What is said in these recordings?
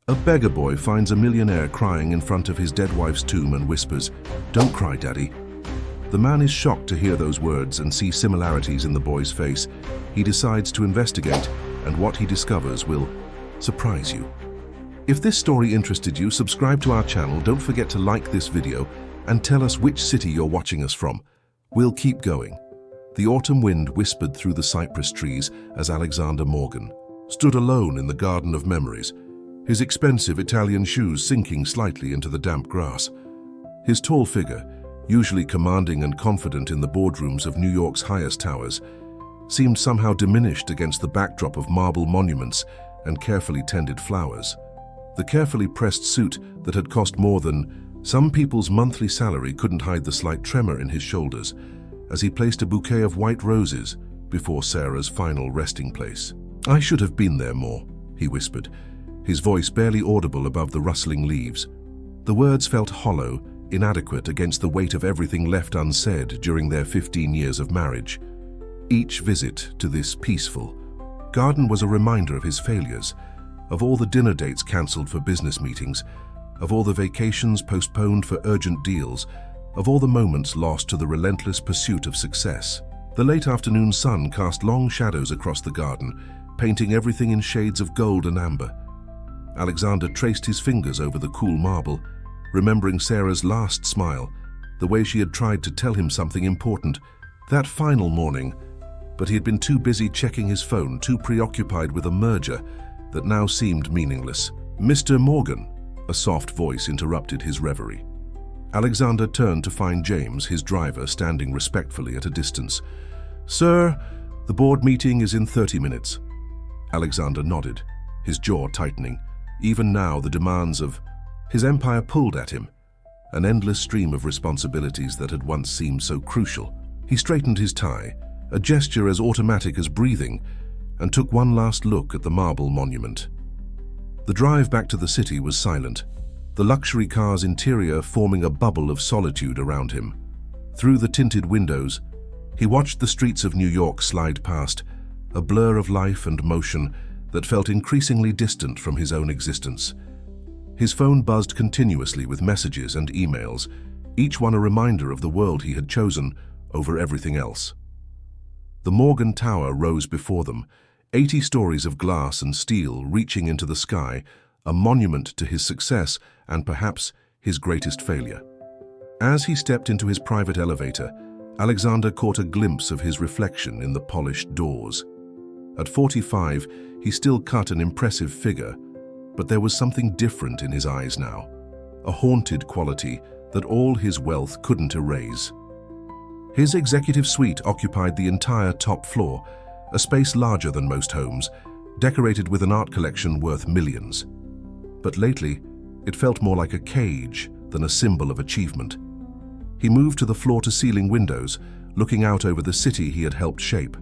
A beggar boy finds a millionaire crying in front of his dead wife's tomb and whispers, "Don't cry, Daddy." The man is shocked to hear those words and see similarities in the boy's face. He decides to investigate, and what he discovers will surprise you. If this story interested you, subscribe to our channel, don't forget to like this video, and tell us which city you're watching us from. We'll keep going. The autumn wind whispered through the cypress trees as Alexander Morgan stood alone in the garden of memories, his expensive Italian shoes sinking slightly into the damp grass. His tall figure, usually commanding and confident in the boardrooms of New York's highest towers, seemed somehow diminished against the backdrop of marble monuments and carefully tended flowers. The carefully pressed suit that had cost more than some people's monthly salary couldn't hide the slight tremor in his shoulders as he placed a bouquet of white roses before Sarah's final resting place. "I should have been there more," he whispered, his voice barely audible above the rustling leaves. The words felt hollow, inadequate against the weight of everything left unsaid during their 15 years of marriage. Each visit to this peaceful garden was a reminder of his failures, of all the dinner dates cancelled for business meetings, of all the vacations postponed for urgent deals, of all the moments lost to the relentless pursuit of success. The late afternoon sun cast long shadows across the garden, painting everything in shades of gold and amber. Alexander traced his fingers over the cool marble, remembering Sarah's last smile, the way she had tried to tell him something important that final morning, but he had been too busy checking his phone, too preoccupied with a merger that now seemed meaningless. "Mr. Morgan," a soft voice interrupted his reverie. Alexander turned to find James, his driver, standing respectfully at a distance. "Sir, the board meeting is in 30 minutes. Alexander nodded, his jaw tightening. Even now, the demands of his empire pulled at him, an endless stream of responsibilities that had once seemed so crucial. He straightened his tie, a gesture as automatic as breathing, and took one last look at the marble monument. The drive back to the city was silent, the luxury car's interior forming a bubble of solitude around him. Through the tinted windows, he watched the streets of New York slide past, a blur of life and motion that felt increasingly distant from his own existence. His phone buzzed continuously with messages and emails, each one a reminder of the world he had chosen over everything else. The Morgan Tower rose before them, 80 stories of glass and steel reaching into the sky, a monument to his success and perhaps his greatest failure. As he stepped into his private elevator, Alexander caught a glimpse of his reflection in the polished doors. At 45, he still cut an impressive figure, but there was something different in his eyes now, a haunted quality that all his wealth couldn't erase. His executive suite occupied the entire top floor, a space larger than most homes, decorated with an art collection worth millions. But lately, it felt more like a cage than a symbol of achievement. He moved to the floor-to-ceiling windows, looking out over the city he had helped shape.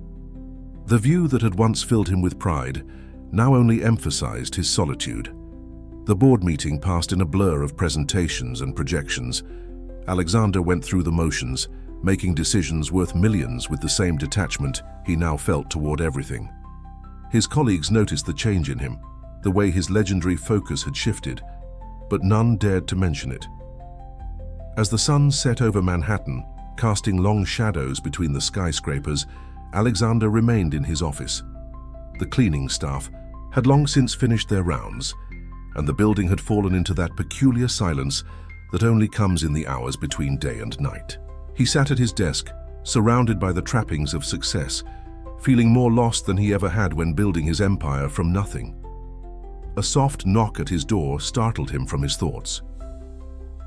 The view that had once filled him with pride now only emphasized his solitude. The board meeting passed in a blur of presentations and projections. Alexander went through the motions, making decisions worth millions with the same detachment he now felt toward everything. His colleagues noticed the change in him, the way his legendary focus had shifted, but none dared to mention it. As the sun set over Manhattan, casting long shadows between the skyscrapers, Alexander remained in his office. The cleaning staff had long since finished their rounds, and the building had fallen into that peculiar silence that only comes in the hours between day and night. He sat at his desk, surrounded by the trappings of success, feeling more lost than he ever had when building his empire from nothing. A soft knock at his door startled him from his thoughts.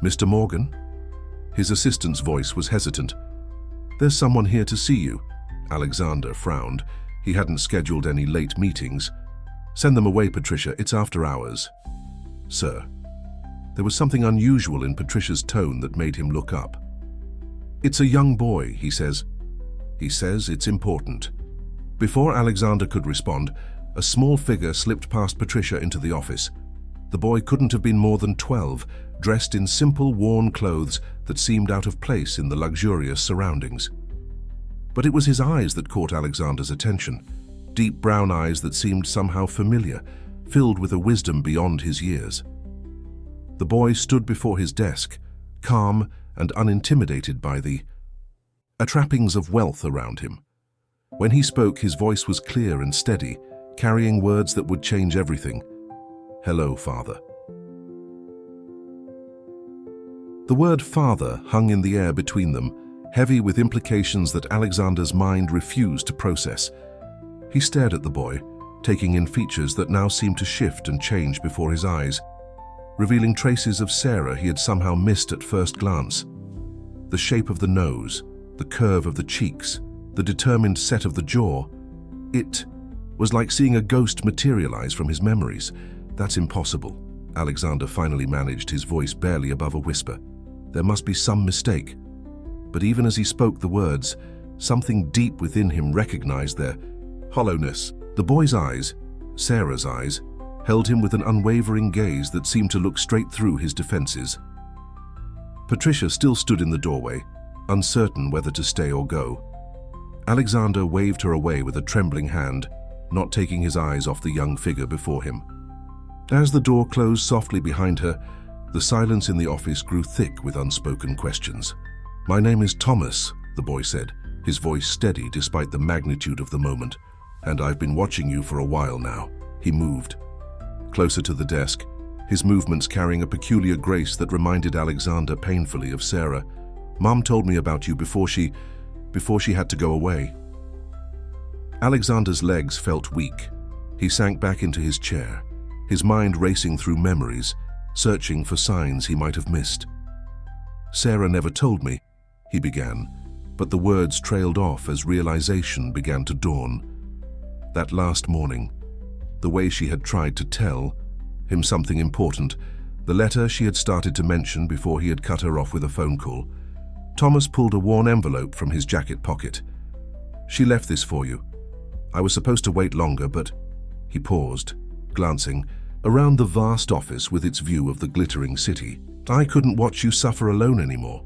"Mr. Morgan?" His assistant's voice was hesitant. "There's someone here to see you." Alexander frowned. He hadn't scheduled any late meetings. "Send them away, Patricia. It's after hours." "Sir." There was something unusual in Patricia's tone that made him look up. "It's a young boy," he says. "He says it's important." Before Alexander could respond, a small figure slipped past Patricia into the office. The boy couldn't have been more than 12, dressed in simple, worn clothes that seemed out of place in the luxurious surroundings. But it was his eyes that caught Alexander's attention, deep brown eyes that seemed somehow familiar, filled with a wisdom beyond his years. The boy stood before his desk, calm and unintimidated by the trappings of wealth around him. When he spoke, his voice was clear and steady, carrying words that would change everything. "Hello, Father." The word father hung in the air between them, heavy with implications that Alexander's mind refused to process. He stared at the boy, taking in features that now seemed to shift and change before his eyes, revealing traces of Sarah he had somehow missed at first glance. The shape of the nose, the curve of the cheeks, the determined set of the jaw. It was like seeing a ghost materialize from his memories. "That's impossible," Alexander finally managed, his voice barely above a whisper. "There must be some mistake." But even as he spoke the words, something deep within him recognized their hollowness. The boy's eyes, Sarah's eyes, held him with an unwavering gaze that seemed to look straight through his defenses. Patricia still stood in the doorway, uncertain whether to stay or go. Alexander waved her away with a trembling hand, not taking his eyes off the young figure before him. As the door closed softly behind her, the silence in the office grew thick with unspoken questions. "My name is Thomas," the boy said, his voice steady despite the magnitude of the moment. "And I've been watching you for a while now." He moved closer to the desk, his movements carrying a peculiar grace that reminded Alexander painfully of Sarah. "Mom told me about you before she had to go away." Alexander's legs felt weak. He sank back into his chair, his mind racing through memories, searching for signs he might have missed. "Sarah never told me," he began, but the words trailed off as realization began to dawn. That last morning, the way she had tried to tell him something important, the letter she had started to mention before he had cut her off with a phone call. Thomas pulled a worn envelope from his jacket pocket. "She left this for you. I was supposed to wait longer, but..." He paused, glancing around the vast office with its view of the glittering city. "I couldn't watch you suffer alone anymore."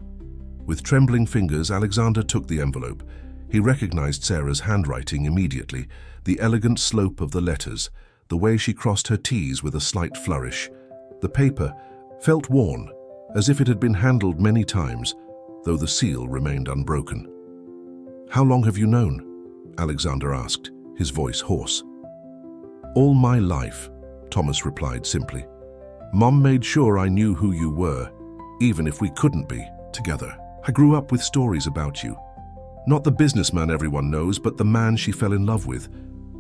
With trembling fingers, Alexander took the envelope. He recognized Sarah's handwriting immediately, the elegant slope of the letters, the way she crossed her T's with a slight flourish. The paper felt worn, as if it had been handled many times, though the seal remained unbroken. "How long have you known?" Alexander asked, his voice hoarse. "All my life," Thomas replied simply. "Mom made sure I knew who you were, even if we couldn't be together. I grew up with stories about you. Not the businessman everyone knows, but the man she fell in love with,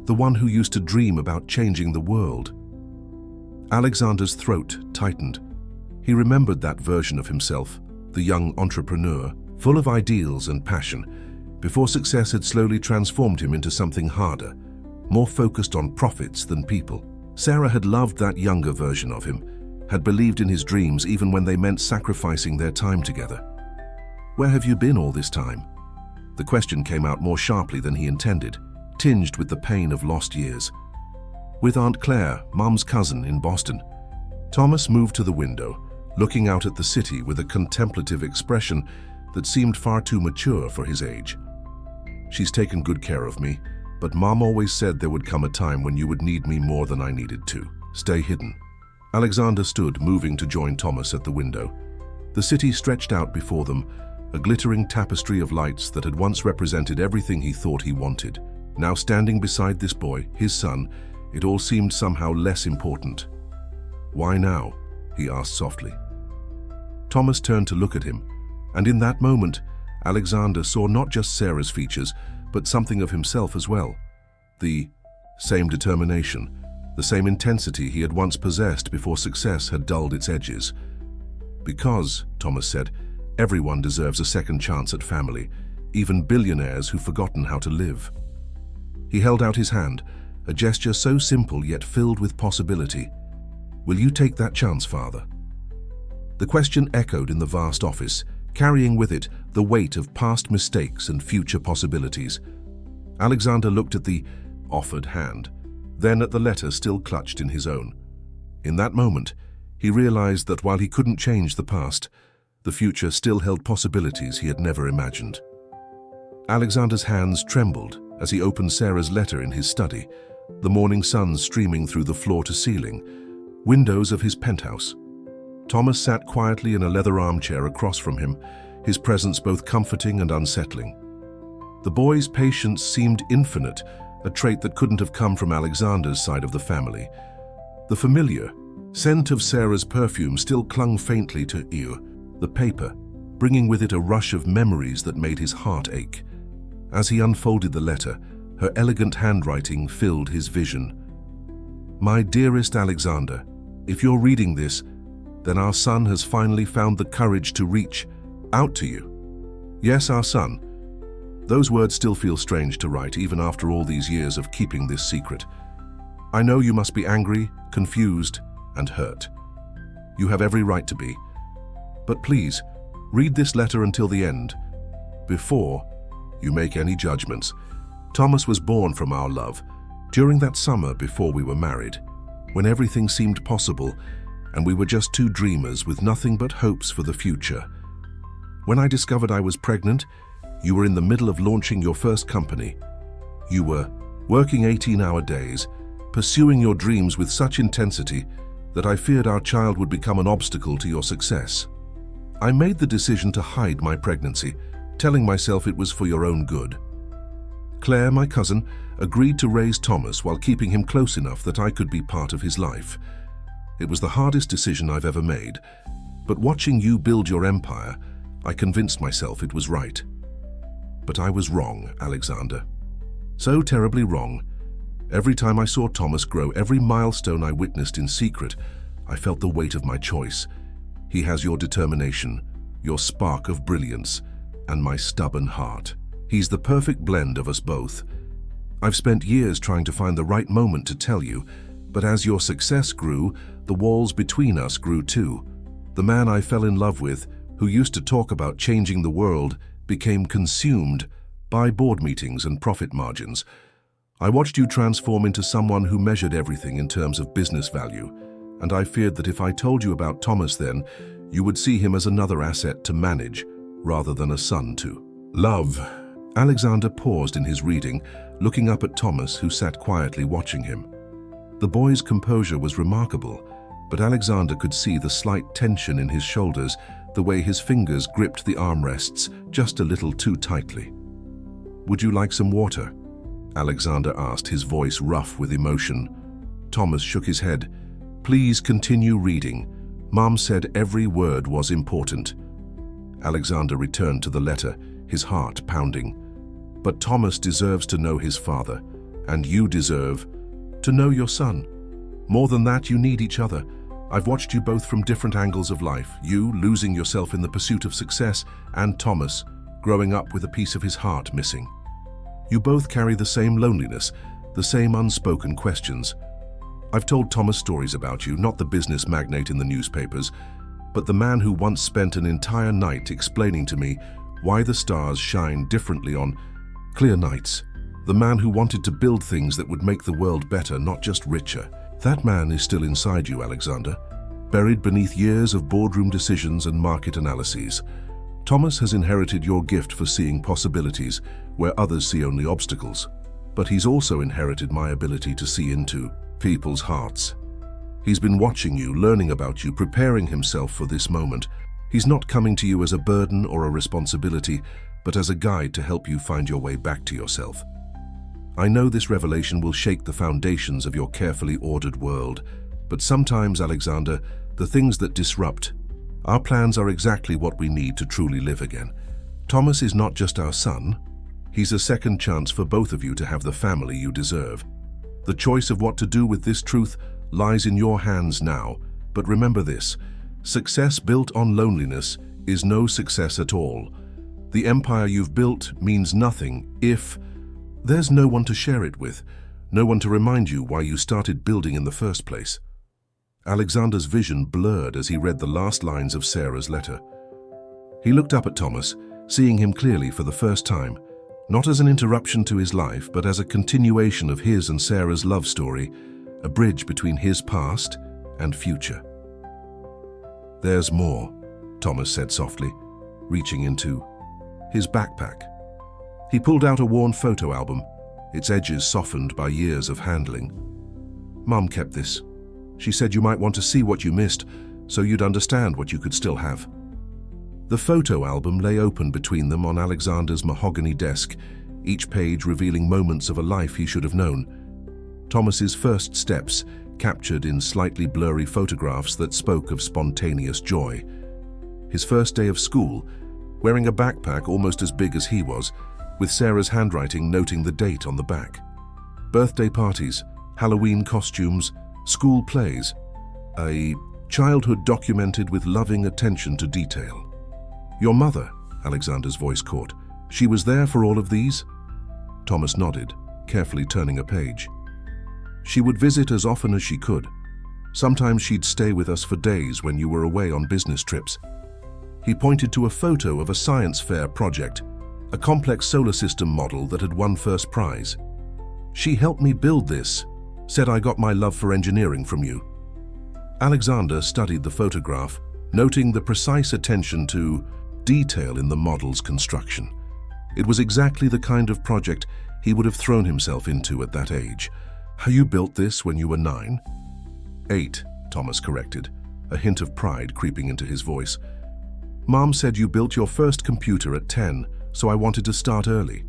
the one who used to dream about changing the world." Alexander's throat tightened. He remembered that version of himself, the young entrepreneur, full of ideals and passion, before success had slowly transformed him into something harder, more focused on profits than people. Sarah had loved that younger version of him, had believed in his dreams even when they meant sacrificing their time together. "Where have you been all this time?" The question came out more sharply than he intended, tinged with the pain of lost years. "With Aunt Claire, Mom's cousin, in Boston." Thomas moved to the window, looking out at the city with a contemplative expression that seemed far too mature for his age. "She's taken good care of me, but Mom always said there would come a time when you would need me more than I needed to. Stay hidden." Alexander stood, moving to join Thomas at the window. The city stretched out before them, a glittering tapestry of lights that had once represented everything he thought he wanted. Now standing beside this boy, his son, it all seemed somehow less important. "Why now?" he asked softly. Thomas turned to look at him, and in that moment, Alexander saw not just Sarah's features, but something of himself as well. The same determination, the same intensity he had once possessed before success had dulled its edges. "Because," Thomas said, "everyone deserves a second chance at family, even billionaires who've forgotten how to live." He held out his hand, a gesture so simple yet filled with possibility. "Will you take that chance, Father?" The question echoed in the vast office, carrying with it the weight of past mistakes and future possibilities. Alexander looked at the offered hand, then at the letter still clutched in his own. In that moment, he realized that while he couldn't change the past, the future still held possibilities he had never imagined. Alexander's hands trembled as he opened Sarah's letter in his study, the morning sun streaming through the floor-to-ceiling windows of his penthouse. Thomas sat quietly in a leather armchair across from him, his presence both comforting and unsettling. The boy's patience seemed infinite, a trait that couldn't have come from Alexander's side of the family. The familiar scent of Sarah's perfume still clung faintly to ear, the paper, bringing with it a rush of memories that made his heart ache. As he unfolded the letter, her elegant handwriting filled his vision. "My dearest Alexander, if you're reading this, then our son has finally found the courage to reach out to you. Yes, our son." Those words still feel strange to write, even after all these years of keeping this secret. "I know you must be angry, confused, and hurt. You have every right to be. But please, read this letter until the end, before you make any judgments. Thomas was born from our love, during that summer before we were married, when everything seemed possible, and we were just two dreamers with nothing but hopes for the future. When I discovered I was pregnant, you were in the middle of launching your first company. You were working 18-hour days, pursuing your dreams with such intensity that I feared our child would become an obstacle to your success. I made the decision to hide my pregnancy, telling myself it was for your own good. Claire, my cousin, agreed to raise Thomas while keeping him close enough that I could be part of his life. It was the hardest decision I've ever made, but watching you build your empire, I convinced myself it was right. But I was wrong, Alexander. So terribly wrong. Every time I saw Thomas grow, every milestone I witnessed in secret, I felt the weight of my choice. He has your determination, your spark of brilliance, and my stubborn heart. He's the perfect blend of us both. I've spent years trying to find the right moment to tell you, but as your success grew, the walls between us grew too. The man I fell in love with, who used to talk about changing the world, became consumed by board meetings and profit margins. I watched you transform into someone who measured everything in terms of business value, and I feared that if I told you about Thomas then, you would see him as another asset to manage, rather than a son to love. Alexander paused in his reading, looking up at Thomas, who sat quietly watching him. The boy's composure was remarkable, but Alexander could see the slight tension in his shoulders, the way his fingers gripped the armrests just a little too tightly. "Would you like some water?" Alexander asked, his voice rough with emotion. Thomas shook his head. "Please continue reading. Mom said every word was important." Alexander returned to the letter, his heart pounding. "But Thomas deserves to know his father, and you deserve to know your son. More than that, you need each other. I've watched you both from different angles of life, you losing yourself in the pursuit of success, and Thomas growing up with a piece of his heart missing. You both carry the same loneliness, the same unspoken questions. I've told Thomas stories about you, not the business magnate in the newspapers, but the man who once spent an entire night explaining to me why the stars shine differently on clear nights. The man who wanted to build things that would make the world better, not just richer. That man is still inside you, Alexander, buried beneath years of boardroom decisions and market analyses. Thomas has inherited your gift for seeing possibilities where others see only obstacles, but he's also inherited my ability to see into people's hearts. He's been watching you, learning about you, preparing himself for this moment. He's not coming to you as a burden or a responsibility, but as a guide to help you find your way back to yourself. I know this revelation will shake the foundations of your carefully ordered world, but sometimes, Alexander, the things that disrupt our plans are exactly what we need to truly live again. Thomas is not just our son. He's a second chance for both of you to have the family you deserve. The choice of what to do with this truth lies in your hands now, but remember this: success built on loneliness is no success at all. The empire you've built means nothing if there's no one to share it with, no one to remind you why you started building in the first place. Alexander's vision blurred as he read the last lines of Sarah's letter. He looked up at Thomas, seeing him clearly for the first time, not as an interruption to his life, but as a continuation of his and Sarah's love story, a bridge between his past and future. "There's more," Thomas said softly, reaching into his backpack. He pulled out a worn photo album, its edges softened by years of handling. "Mum kept this. She said you might want to see what you missed, so you'd understand what you could still have." The photo album lay open between them on Alexander's mahogany desk, each page revealing moments of a life he should have known. Thomas's first steps, captured in slightly blurry photographs that spoke of spontaneous joy. His first day of school, wearing a backpack almost as big as he was, with Sarah's handwriting noting the date on the back. Birthday parties, Halloween costumes, school plays. A childhood documented with loving attention to detail. "Your mother," Alexander's voice caught. "She was there for all of these?" Thomas nodded, carefully turning a page. "She would visit as often as she could. Sometimes she'd stay with us for days when you were away on business trips." He pointed to a photo of a science fair project, a complex solar system model that had won first prize. "She helped me build this, said I got my love for engineering from you." Alexander studied the photograph, noting the precise attention to detail in the model's construction. It was exactly the kind of project he would have thrown himself into at that age. "You built this when you were 9? 8, Thomas corrected, a hint of pride creeping into his voice. "Mom said you built your first computer at 10, so I wanted to start early."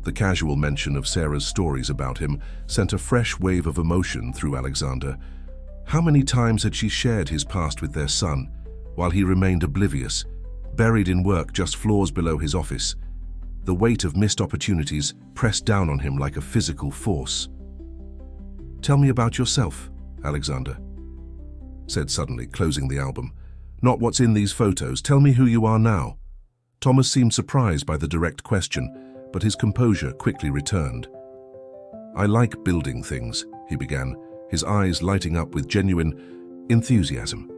The casual mention of Sarah's stories about him sent a fresh wave of emotion through Alexander. How many times had she shared his past with their son, while he remained oblivious, buried in work just floors below his office? The weight of missed opportunities pressed down on him like a physical force. "Tell me about yourself," Alexander said suddenly, closing the album. "Not what's in these photos. Tell me who you are now." Thomas seemed surprised by the direct question, but his composure quickly returned. "I like building things," he began, his eyes lighting up with genuine enthusiasm.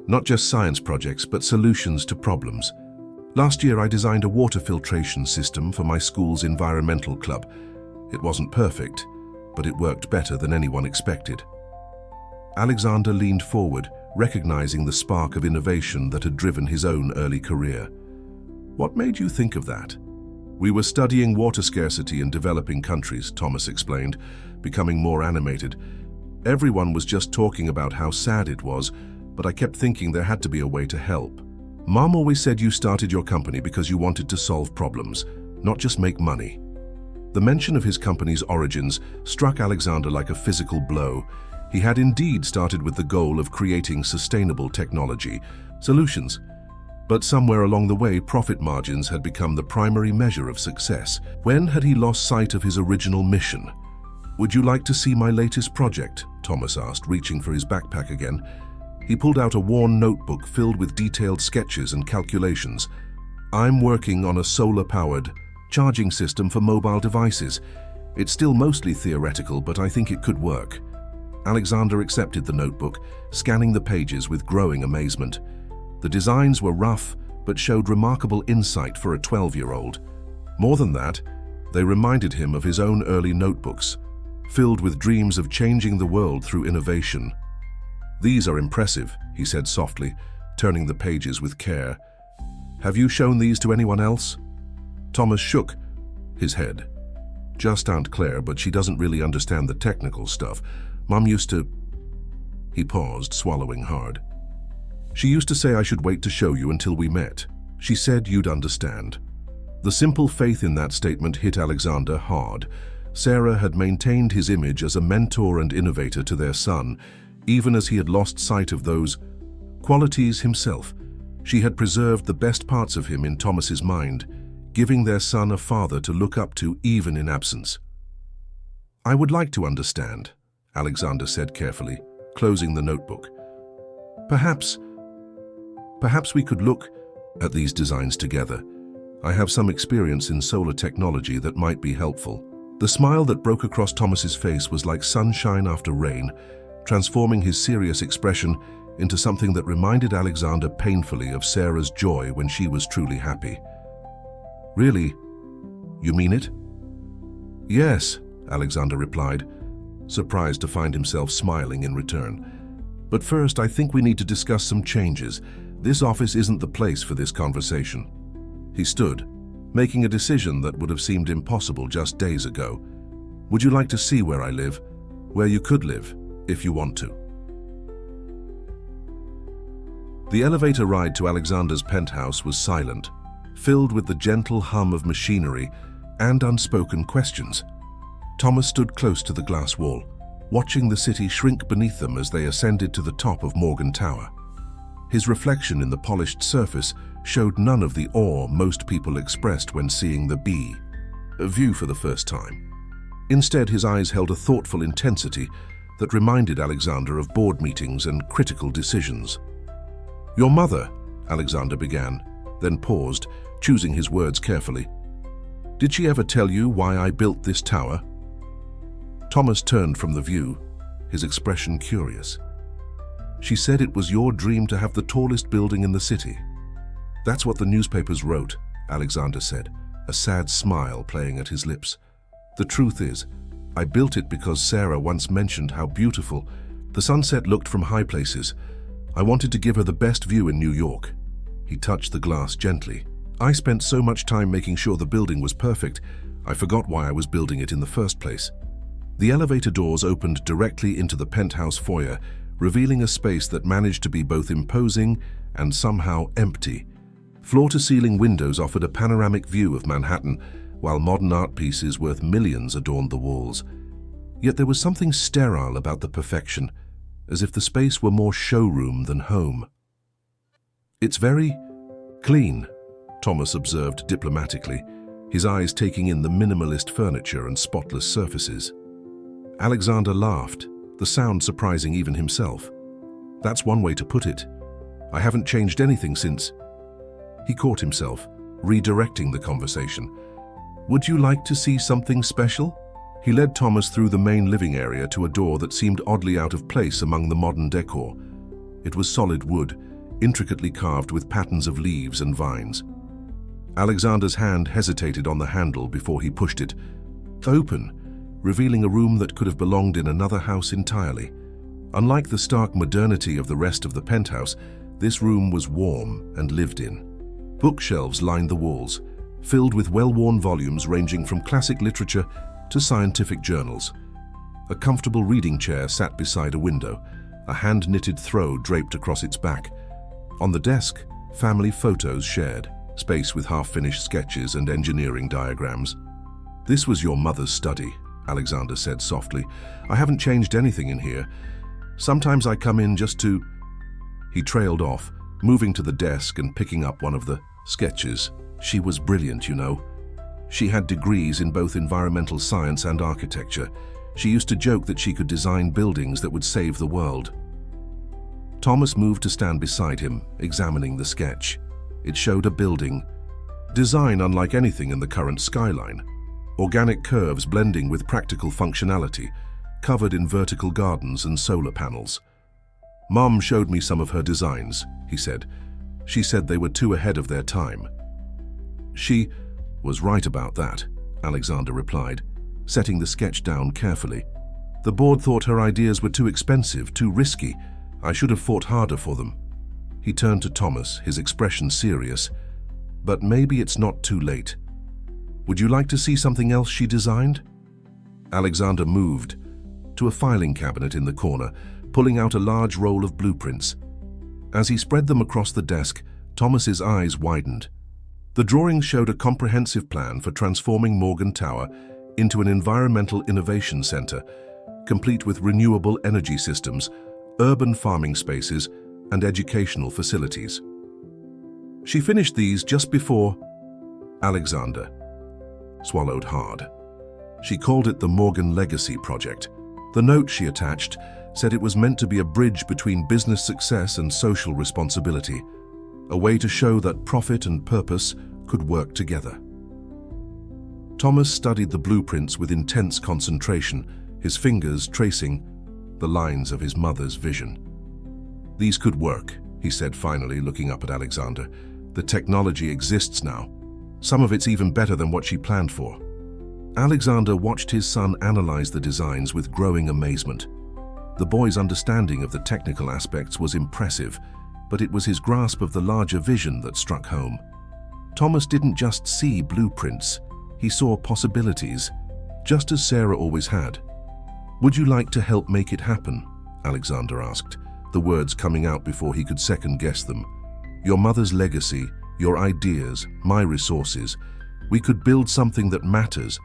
"Not just science projects, but solutions to problems. Last year I designed a water filtration system for my school's environmental club. It wasn't perfect, but it worked better than anyone expected." Alexander leaned forward, recognizing the spark of innovation that had driven his own early career. "What made you think of that?" "We were studying water scarcity in developing countries," Thomas explained, becoming more animated. "Everyone was just talking about how sad it was, but I kept thinking there had to be a way to help. Mom always said you started your company because you wanted to solve problems, not just make money." The mention of his company's origins struck Alexander like a physical blow. He had indeed started with the goal of creating sustainable technology solutions. But somewhere along the way, profit margins had become the primary measure of success. When had he lost sight of his original mission? "Would you like to see my latest project?" Thomas asked, reaching for his backpack again. He pulled out a worn notebook filled with detailed sketches and calculations. "I'm working on a solar-powered charging system for mobile devices. It's still mostly theoretical, but I think it could work." Alexander accepted the notebook, scanning the pages with growing amazement. The designs were rough, but showed remarkable insight for a 12-year-old. More than that, they reminded him of his own early notebooks, filled with dreams of changing the world through innovation. "These are impressive," he said softly, turning the pages with care. "Have you shown these to anyone else?" Thomas shook his head. "Just Aunt Claire, but she doesn't really understand the technical stuff. Mom used to..." He paused, swallowing hard. "She used to say I should wait to show you until we met. She said you'd understand." The simple faith in that statement hit Alexander hard. Sarah had maintained his image as a mentor and innovator to their son, even as he had lost sight of those qualities himself. She had preserved the best parts of him in Thomas's mind, giving their son a father to look up to even in absence. "I would like to understand," Alexander said carefully, closing the notebook. Perhaps we could look at these designs together. I have some experience in solar technology that might be helpful." The smile that broke across Thomas's face was like sunshine after rain, transforming his serious expression into something that reminded Alexander painfully of Sarah's joy when she was truly happy. "Really? You mean it?" "Yes," Alexander replied, surprised to find himself smiling in return. "But first, I think we need to discuss some changes. This office isn't the place for this conversation." He stood, making a decision that would have seemed impossible just days ago. Would you like to see where I live? Where you could live, if you want to. The elevator ride to Alexander's penthouse was silent, filled with the gentle hum of machinery and unspoken questions. Thomas stood close to the glass wall, watching the city shrink beneath them as they ascended to the top of Morgan Tower. His reflection in the polished surface showed none of the awe most people expressed when seeing the view for the first time. Instead, his eyes held a thoughtful intensity that reminded Alexander of board meetings and critical decisions. "Your mother," Alexander began, then paused, choosing his words carefully. "Did she ever tell you why I built this tower?" Thomas turned from the view, his expression curious. "She said it was your dream to have the tallest building in the city." "That's what the newspapers wrote," Alexander said, a sad smile playing at his lips. "The truth is, I built it because Sarah once mentioned how beautiful the sunset looked from high places. I wanted to give her the best view in New York." He touched the glass gently. "I spent so much time making sure the building was perfect, I forgot why I was building it in the first place." The elevator doors opened directly into the penthouse foyer, revealing a space that managed to be both imposing and somehow empty. Floor-to-ceiling windows offered a panoramic view of Manhattan, while modern art pieces worth millions adorned the walls. Yet there was something sterile about the perfection, as if the space were more showroom than home. "It's very clean," Thomas observed diplomatically, his eyes taking in the minimalist furniture and spotless surfaces. Alexander laughed, the sound surprising even himself. "That's one way to put it. I haven't changed anything since." He caught himself, redirecting the conversation. "Would you like to see something special?" He led Thomas through the main living area to a door that seemed oddly out of place among the modern decor. It was solid wood, intricately carved with patterns of leaves and vines. Alexander's hand hesitated on the handle before he pushed it open, revealing a room that could have belonged in another house entirely. Unlike the stark modernity of the rest of the penthouse, this room was warm and lived in. Bookshelves lined the walls, filled with well-worn volumes ranging from classic literature to scientific journals. A comfortable reading chair sat beside a window, a hand-knitted throw draped across its back. On the desk, family photos shared, space with half-finished sketches and engineering diagrams. "This was your mother's study," Alexander said softly. "I haven't changed anything in here. Sometimes I come in just to—" He trailed off, moving to the desk and picking up one of the sketches. "She was brilliant, you know. She had degrees in both environmental science and architecture. She used to joke that she could design buildings that would save the world." Thomas moved to stand beside him, examining the sketch. It showed a building, design unlike anything in the current skyline. Organic curves blending with practical functionality, covered in vertical gardens and solar panels. "Mom showed me some of her designs," he said. "She said they were too ahead of their time." "She was right about that," Alexander replied, setting the sketch down carefully. "The board thought her ideas were too expensive, too risky. I should have fought harder for them." He turned to Thomas, his expression serious. "But maybe it's not too late. Would you like to see something else she designed?" Alexander moved to a filing cabinet in the corner, pulling out a large roll of blueprints. As he spread them across the desk, Thomas's eyes widened. The drawings showed a comprehensive plan for transforming Morgan Tower into an environmental innovation center, complete with renewable energy systems, urban farming spaces, and educational facilities. She finished these just before Alexander swallowed hard. She called it the Morgan Legacy Project. The note she attached said it was meant to be a bridge between business success and social responsibility, a way to show that profit and purpose could work together. Thomas studied the blueprints with intense concentration, his fingers tracing the lines of his mother's vision. "These could work," he said finally, looking up at Alexander. "The technology exists now. Some of it's even better than what she planned for." Alexander watched his son analyze the designs with growing amazement. The boy's understanding of the technical aspects was impressive, but it was his grasp of the larger vision that struck home. Thomas didn't just see blueprints, he saw possibilities, just as Sarah always had. "Would you like to help make it happen?" Alexander asked, the words coming out before he could second-guess them. "Your mother's legacy, your ideas, my resources. We could build something that matters."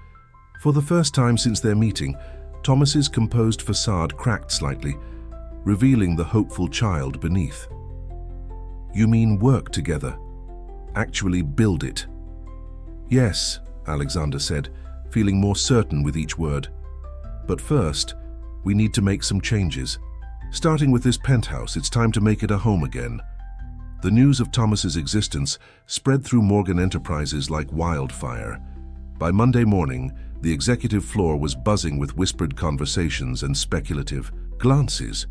For the first time since their meeting, Thomas's composed facade cracked slightly, revealing the hopeful child beneath. "You mean work together? Actually build it?" "Yes," Alexander said, feeling more certain with each word. "But first, we need to make some changes. Starting with this penthouse, it's time to make it a home again." The news of Thomas's existence spread through Morgan Enterprises like wildfire. By Monday morning, the executive floor was buzzing with whispered conversations and speculative glances.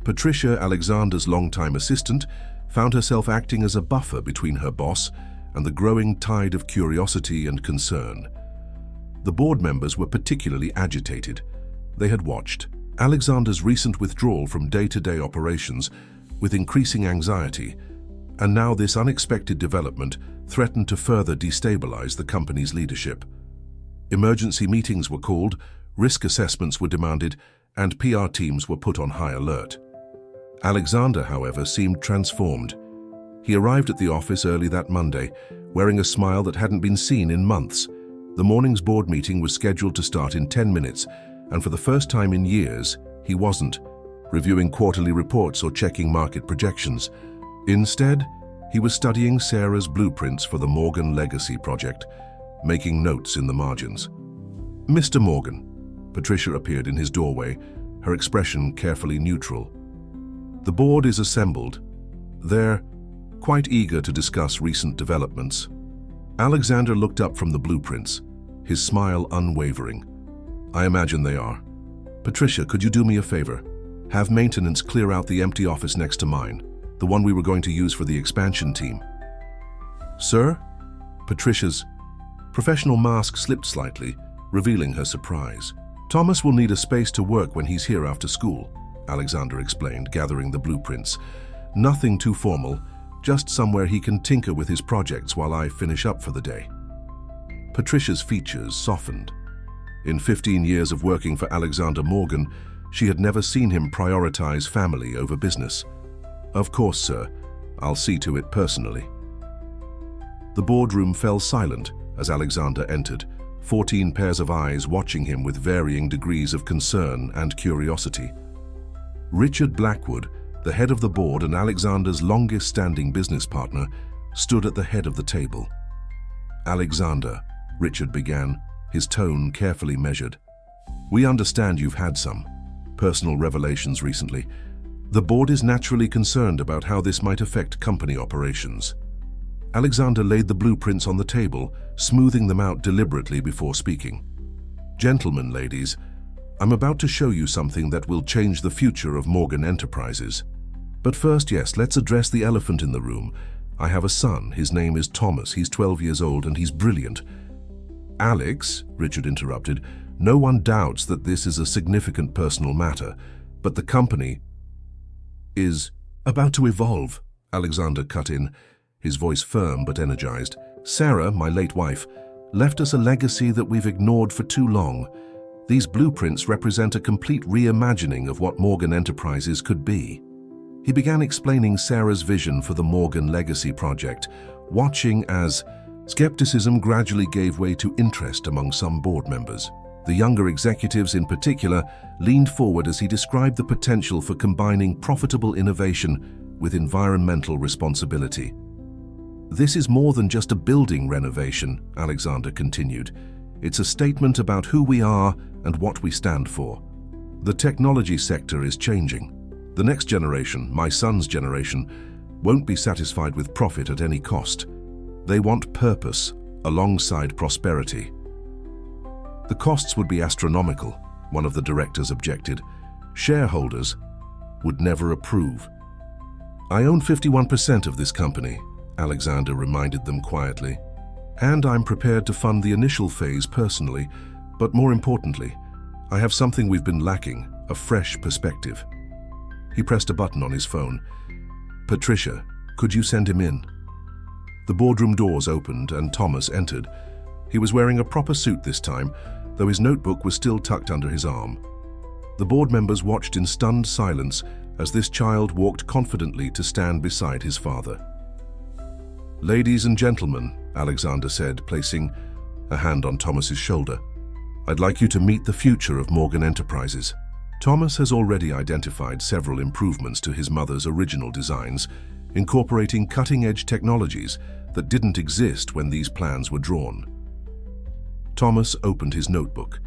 Patricia, Alexander's longtime assistant, found herself acting as a buffer between her boss and the growing tide of curiosity and concern. The board members were particularly agitated. They had watched Alexander's recent withdrawal from day-to-day operations with increasing anxiety, and now this unexpected development threatened to further destabilize the company's leadership. Emergency meetings were called, risk assessments were demanded, and PR teams were put on high alert. Alexander, however, seemed transformed. He arrived at the office early that Monday, wearing a smile that hadn't been seen in months. The morning's board meeting was scheduled to start in 10 minutes, and for the first time in years, he wasn't reviewing quarterly reports or checking market projections. Instead, he was studying Sarah's blueprints for the Morgan Legacy project, making notes in the margins. "Mr. Morgan." Patricia appeared in his doorway, her expression carefully neutral. "The board is assembled. They're quite eager to discuss recent developments." Alexander looked up from the blueprints, his smile unwavering. "I imagine they are. Patricia, could you do me a favor? Have maintenance clear out the empty office next to mine, the one we were going to use for the expansion team." "Sir?" Patricia's professional mask slipped slightly, revealing her surprise. "Thomas will need a space to work when he's here after school," Alexander explained, gathering the blueprints. "Nothing too formal, just somewhere he can tinker with his projects while I finish up for the day." Patricia's features softened. In 15 years of working for Alexander Morgan, she had never seen him prioritize family over business. "Of course, sir. I'll see to it personally." The boardroom fell silent as Alexander entered, 14 pairs of eyes watching him with varying degrees of concern and curiosity. Richard Blackwood, the head of the board and Alexander's longest-standing business partner, stood at the head of the table. "Alexander," Richard began, his tone carefully measured, "we understand you've had some personal revelations recently. The board is naturally concerned about how this might affect company operations." Alexander laid the blueprints on the table, smoothing them out deliberately before speaking. "Gentlemen, ladies, I'm about to show you something that will change the future of Morgan Enterprises. But first, yes, let's address the elephant in the room. I have a son. His name is Thomas. He's 12 years old and he's brilliant." "Alex," Richard interrupted, "no one doubts that this is a significant personal matter, but the company is about to evolve," Alexander cut in, his voice firm but energized. "Sarah, my late wife, left us a legacy that we've ignored for too long. These blueprints represent a complete reimagining of what Morgan Enterprises could be." He began explaining Sarah's vision for the Morgan Legacy project, watching as skepticism gradually gave way to interest among some board members. The younger executives in particular leaned forward as he described the potential for combining profitable innovation with environmental responsibility. "This is more than just a building renovation," Alexander continued. "It's a statement about who we are and what we stand for. The technology sector is changing. The next generation, my son's generation, won't be satisfied with profit at any cost. They want purpose alongside prosperity." "The costs would be astronomical," one of the directors objected. "Shareholders would never approve." "I own 51% of this company," Alexander reminded them quietly. "And I'm prepared to fund the initial phase personally, but more importantly, I have something we've been lacking, a fresh perspective." He pressed a button on his phone. "Patricia, could you send him in?" The boardroom doors opened and Thomas entered. He was wearing a proper suit this time, though his notebook was still tucked under his arm. The board members watched in stunned silence as this child walked confidently to stand beside his father. "Ladies and gentlemen," Alexander said, placing a hand on Thomas's shoulder, "I'd like you to meet the future of Morgan Enterprises." Thomas has already identified several improvements to his mother's original designs, incorporating cutting-edge technologies that didn't exist when these plans were drawn. Thomas opened his notebook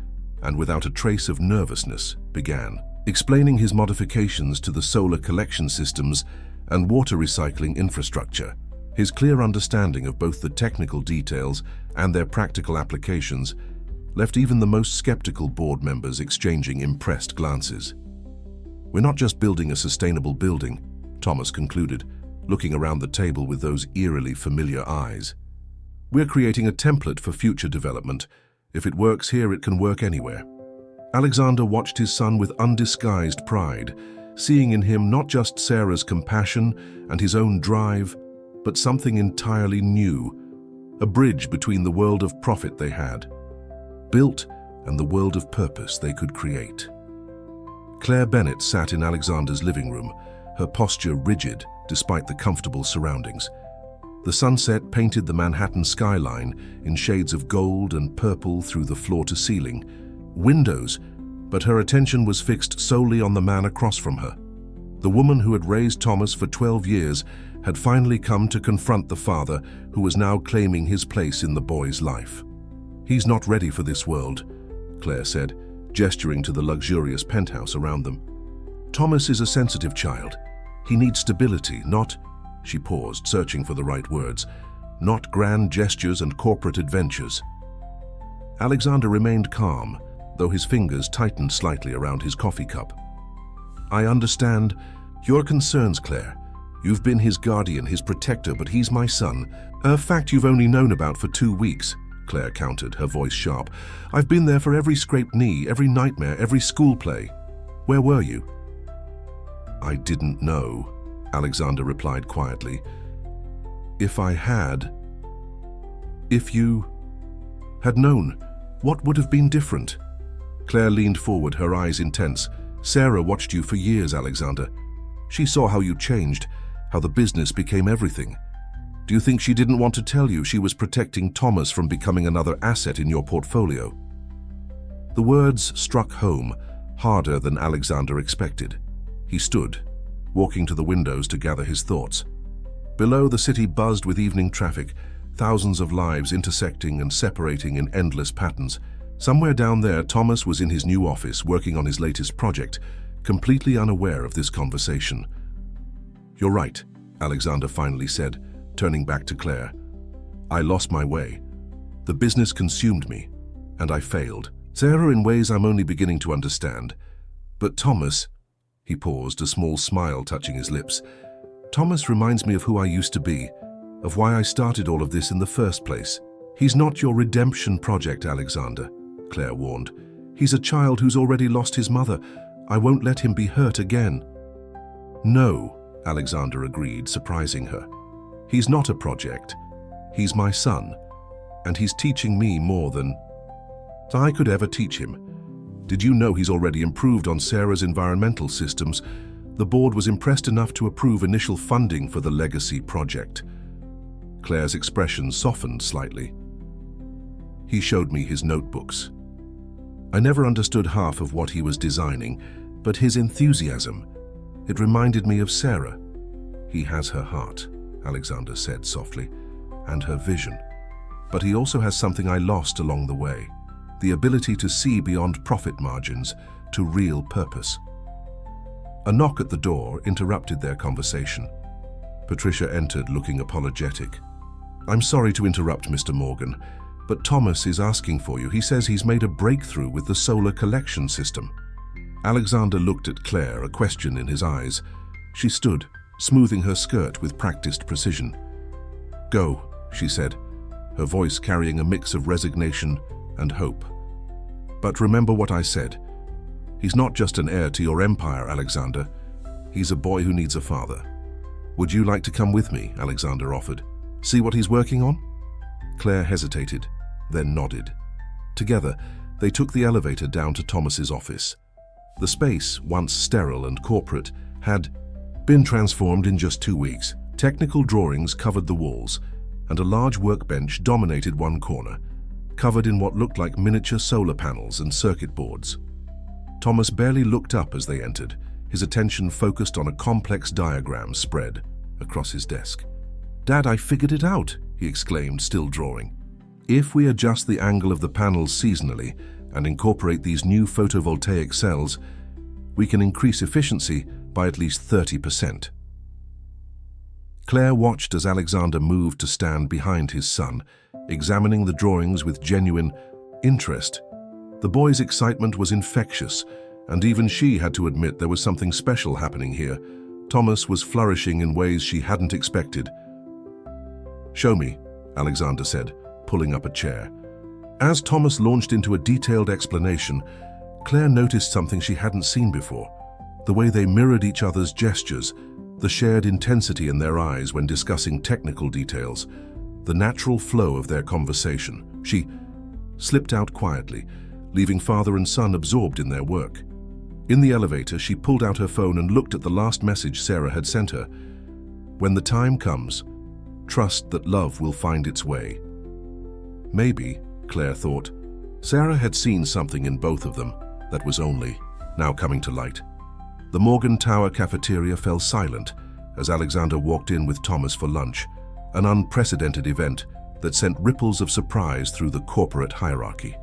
and, without a trace of nervousness, began explaining his modifications to the solar collection systems and water recycling infrastructure. His clear understanding of both the technical details and their practical applications left even the most skeptical board members exchanging impressed glances. "We're not just building a sustainable building," Thomas concluded, looking around the table with those eerily familiar eyes. "We're creating a template for future development. If it works here, it can work anywhere." Alexander watched his son with undisguised pride, seeing in him not just Sarah's compassion and his own drive, but something entirely new, a bridge between the world of profit they had built and the world of purpose they could create. Claire Bennett sat in Alexander's living room, her posture rigid despite the comfortable surroundings. The sunset painted the Manhattan skyline in shades of gold and purple through the floor-to-ceiling windows, but her attention was fixed solely on the man across from her. The woman who had raised Thomas for 12 years had finally come to confront the father who was now claiming his place in the boy's life. "He's not ready for this world," Claire said, gesturing to the luxurious penthouse around them. "Thomas is a sensitive child. He needs stability, not—" She paused, searching for the right words. "Not grand gestures and corporate adventures." Alexander remained calm, though his fingers tightened slightly around his coffee cup. "I understand your concerns, Claire. You've been his guardian, his protector, but he's my son. A fact you've only known about for 2 weeks, Claire countered, her voice sharp. "I've been there for every scraped knee, every nightmare, every school play. Where were you?" "I didn't know," Alexander replied quietly. If you had known, what would have been different?" Claire leaned forward, her eyes intense. "Sarah watched you for years, Alexander. She saw how you changed, how the business became everything. Do you think she didn't want to tell you she was protecting Thomas from becoming another asset in your portfolio?" The words struck home, harder than Alexander expected. He stood, walking to the windows to gather his thoughts. Below, the city buzzed with evening traffic, thousands of lives intersecting and separating in endless patterns. Somewhere down there, Thomas was in his new office, working on his latest project, completely unaware of this conversation. "You're right," Alexander finally said, turning back to Claire. "I lost my way. The business consumed me, and I failed. Sarah, in ways I'm only beginning to understand. But Thomas—" He paused, a small smile touching his lips. "Thomas reminds me of who I used to be, of why I started all of this in the first place. He's not your redemption project, Alexander," Claire warned. "He's a child who's already lost his mother. I won't let him be hurt again." "No," Alexander agreed, surprising her. "He's not a project. He's my son, and he's teaching me more than I could ever teach him. Did you know he's already improved on Sarah's environmental systems? The board was impressed enough to approve initial funding for the Legacy project." Claire's expression softened slightly. "He showed me his notebooks. I never understood half of what he was designing, but his enthusiasm, it reminded me of Sarah. He has her heart," Alexander said softly, "and her vision. But he also has something I lost along the way, the ability to see beyond profit margins to real purpose." A knock at the door interrupted their conversation. Patricia entered, looking apologetic. "I'm sorry to interrupt, Mr. Morgan, but Thomas is asking for you. He says he's made a breakthrough with the solar collection system." Alexander looked at Claire, a question in his eyes. She stood, smoothing her skirt with practiced precision. "Go," she said, her voice carrying a mix of resignation and hope. "But remember what I said. He's not just an heir to your empire, Alexander. He's a boy who needs a father. Would you like to come with me?" Alexander offered. "See what he's working on?" Claire hesitated, then nodded. Together, They took the elevator down to Thomas's office. The space, once sterile and corporate, had been transformed in just 2 weeks. Technical drawings covered the walls, and a large workbench dominated one corner, covered in what looked like miniature solar panels and circuit boards. Thomas barely looked up as they entered, his attention focused on a complex diagram spread across his desk. "Dad, I figured it out," he exclaimed, still drawing. "If we adjust the angle of the panels seasonally and incorporate these new photovoltaic cells, we can increase efficiency by at least 30%. Claire watched as Alexander moved to stand behind his son, examining the drawings with genuine interest. The boy's excitement was infectious, and even she had to admit there was something special happening here. Thomas was flourishing in ways she hadn't expected. "Show me," Alexander said, pulling up a chair. As Thomas launched into a detailed explanation, Claire noticed something she hadn't seen before: the way they mirrored each other's gestures, the shared intensity in their eyes when discussing technical details, the natural flow of their conversation. She slipped out quietly, leaving father and son absorbed in their work. In the elevator, she pulled out her phone and looked at the last message Sarah had sent her. "When the time comes, trust that love will find its way." Maybe, Claire thought, Sarah had seen something in both of them that was only now coming to light. The Morgan Tower cafeteria fell silent as Alexander walked in with Thomas for lunch, an unprecedented event that sent ripples of surprise through the corporate hierarchy.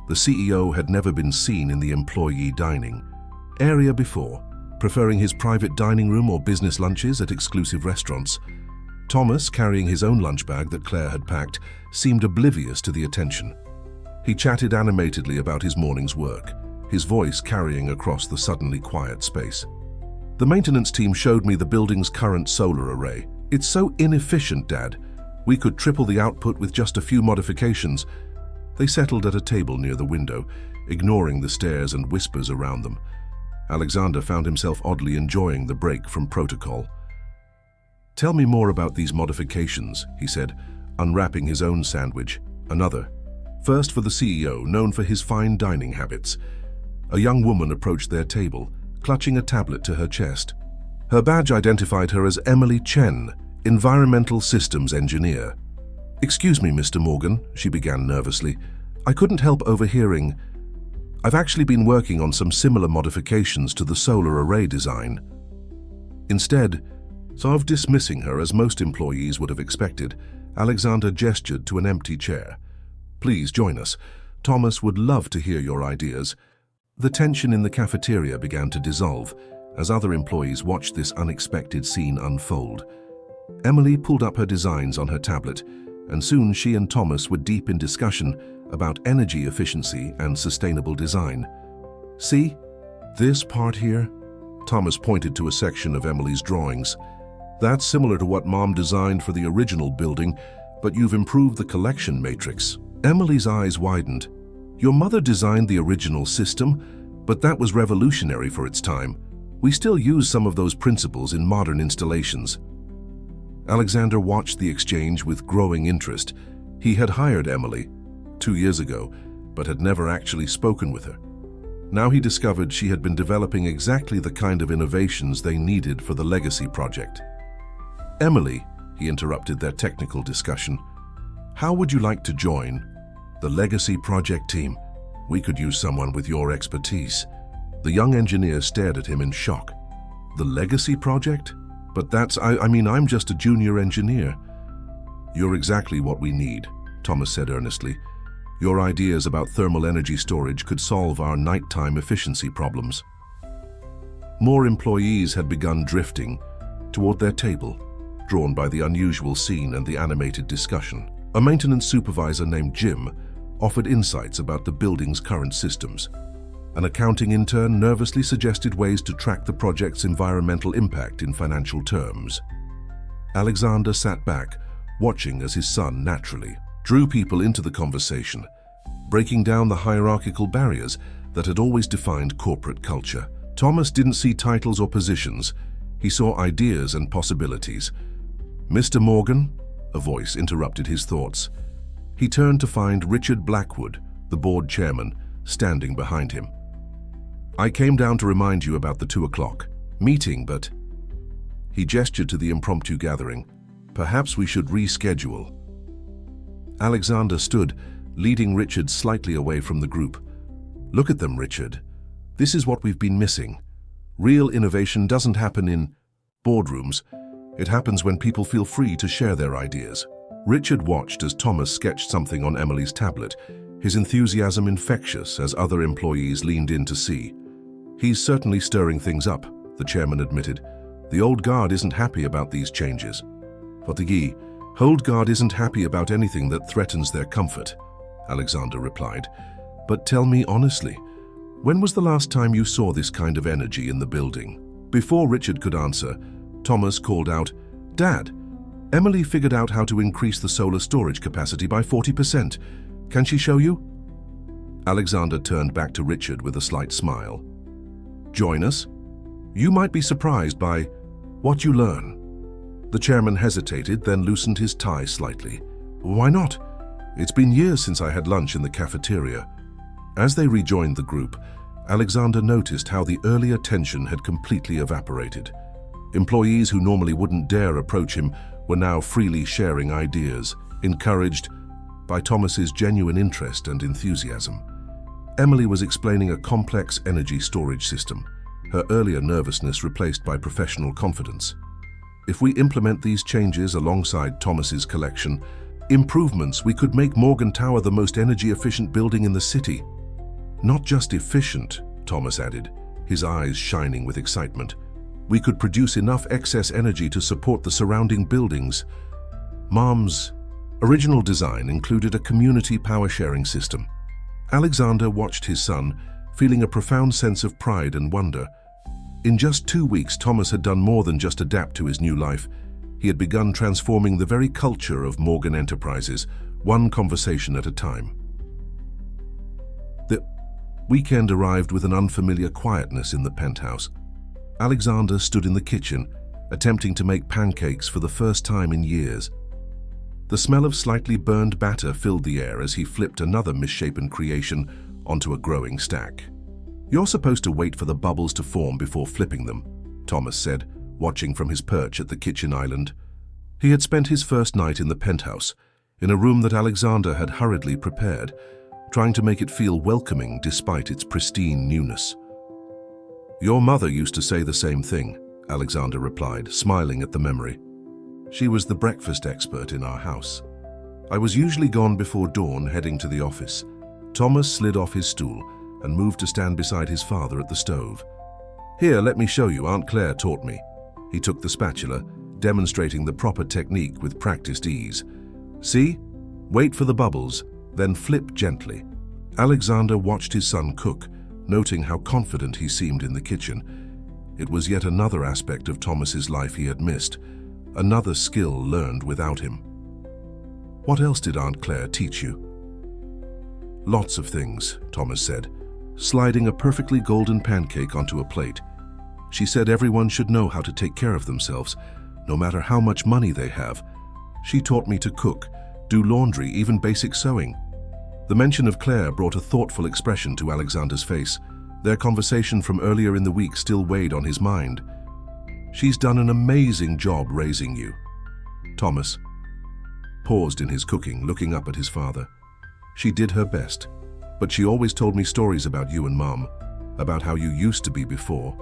The CEO had never been seen in the employee dining area before, preferring his private dining room or business lunches at exclusive restaurants. Thomas, carrying his own lunch bag that Claire had packed, seemed oblivious to the attention. He chatted animatedly about his morning's work, his voice carrying across the suddenly quiet space. "The maintenance team showed me the building's current solar array. It's so inefficient, Dad. We could triple the output with just a few modifications." They settled at a table near the window, ignoring the stares and whispers around them. Alexander found himself oddly enjoying the break from protocol. "Tell me more about these modifications," he said, unwrapping his own sandwich. Another. First for the CEO, known for his fine dining habits. A young woman approached their table, clutching a tablet to her chest. Her badge identified her as Emily Chen, Environmental Systems Engineer. "Excuse me, Mr. Morgan," she began nervously. "I couldn't help overhearing. I've actually been working on some similar modifications to the solar array design." Instead, of dismissing her as most employees would have expected, Alexander gestured to an empty chair. "Please join us. Thomas would love to hear your ideas." The tension in the cafeteria began to dissolve as other employees watched this unexpected scene unfold. Emily pulled up her designs on her tablet, and soon she and Thomas were deep in discussion about energy efficiency and sustainable design. "See, this part here?" Thomas pointed to a section of Emily's drawings. "That's similar to what Mom designed for the original building, but you've improved the collection matrix." Emily's eyes widened. "Your mother designed the original system, but that was revolutionary for its time. We still use some of those principles in modern installations." Alexander watched the exchange with growing interest. He had hired Emily 2 years ago, but had never actually spoken with her. Now he discovered she had been developing exactly the kind of innovations they needed for the legacy project. "Emily," he interrupted their technical discussion, "how would you like to join the legacy project team? We could use someone with your expertise." The young engineer stared at him in shock. "The legacy project? But that's, I'm just a junior engineer." "You're exactly what we need," Thomas said earnestly. "Your ideas about thermal energy storage could solve our nighttime efficiency problems." More employees had begun drifting toward their table, drawn by the unusual scene and the animated discussion. A maintenance supervisor named Jim offered insights about the building's current systems. An accounting intern nervously suggested ways to track the project's environmental impact in financial terms. Alexander sat back, watching as his son naturally drew people into the conversation, breaking down the hierarchical barriers that had always defined corporate culture. Thomas didn't see titles or positions. He saw ideas and possibilities. "Mr. Morgan?" A voice interrupted his thoughts. He turned to find Richard Blackwood, the board chairman, standing behind him. "I came down to remind you about the 2 o'clock meeting, but..." He gestured to the impromptu gathering. "Perhaps we should reschedule." Alexander stood, leading Richard slightly away from the group. "Look at them, Richard. This is what we've been missing. Real innovation doesn't happen in boardrooms. It happens when people feel free to share their ideas." Richard watched as Thomas sketched something on Emily's tablet, his enthusiasm infectious as other employees leaned in to see. "He's certainly stirring things up," the chairman admitted. "The old guard isn't happy about these changes." "But the old guard isn't happy about anything that threatens their comfort," Alexander replied. "But tell me honestly, when was the last time you saw this kind of energy in the building?" Before Richard could answer, Thomas called out, "Dad, Emily figured out how to increase the solar storage capacity by 40%. Can she show you?" Alexander turned back to Richard with a slight smile. "Join us? You might be surprised by what you learn." The chairman hesitated, then loosened his tie slightly. "Why not? It's been years since I had lunch in the cafeteria." As they rejoined the group, Alexander noticed how the earlier tension had completely evaporated. Employees who normally wouldn't dare approach him were now freely sharing ideas, encouraged by Thomas's genuine interest and enthusiasm. Emily was explaining a complex energy storage system, her earlier nervousness replaced by professional confidence. "If we implement these changes alongside Thomas's collection, improvements, we could make Morgan Tower the most energy-efficient building in the city." "Not just efficient," Thomas added, his eyes shining with excitement. "We could produce enough excess energy to support the surrounding buildings." Mom's original design included a community power-sharing system. Alexander watched his son, feeling a profound sense of pride and wonder. In just 2 weeks, Thomas had done more than just adapt to his new life. He had begun transforming the very culture of Morgan Enterprises, one conversation at a time. The weekend arrived with an unfamiliar quietness in the penthouse. Alexander stood in the kitchen, attempting to make pancakes for the first time in years. The smell of slightly burned batter filled the air as he flipped another misshapen creation onto a growing stack. "You're supposed to wait for the bubbles to form before flipping them," Thomas said, watching from his perch at the kitchen island. He had spent his first night in the penthouse, in a room that Alexander had hurriedly prepared, trying to make it feel welcoming despite its pristine newness. "Your mother used to say the same thing," Alexander replied, smiling at the memory. "She was the breakfast expert in our house. I was usually gone before dawn, heading to the office." Thomas slid off his stool and moved to stand beside his father at the stove. "Here, let me show you. Aunt Claire taught me." He took the spatula, demonstrating the proper technique with practiced ease. "See? Wait for the bubbles, then flip gently." Alexander watched his son cook, noting how confident he seemed in the kitchen. It was yet another aspect of Thomas's life he had missed, another skill learned without him. "What else did Aunt Claire teach you?" "Lots of things," Thomas said, sliding a perfectly golden pancake onto a plate. "She said everyone should know how to take care of themselves, no matter how much money they have. She taught me to cook, do laundry, even basic sewing." The mention of Claire brought a thoughtful expression to Alexander's face. Their conversation from earlier in the week still weighed on his mind. "She's done an amazing job raising you." Thomas paused in his cooking, looking up at his father. "She did her best, but she always told me stories about you and Mom, about how you used to be before."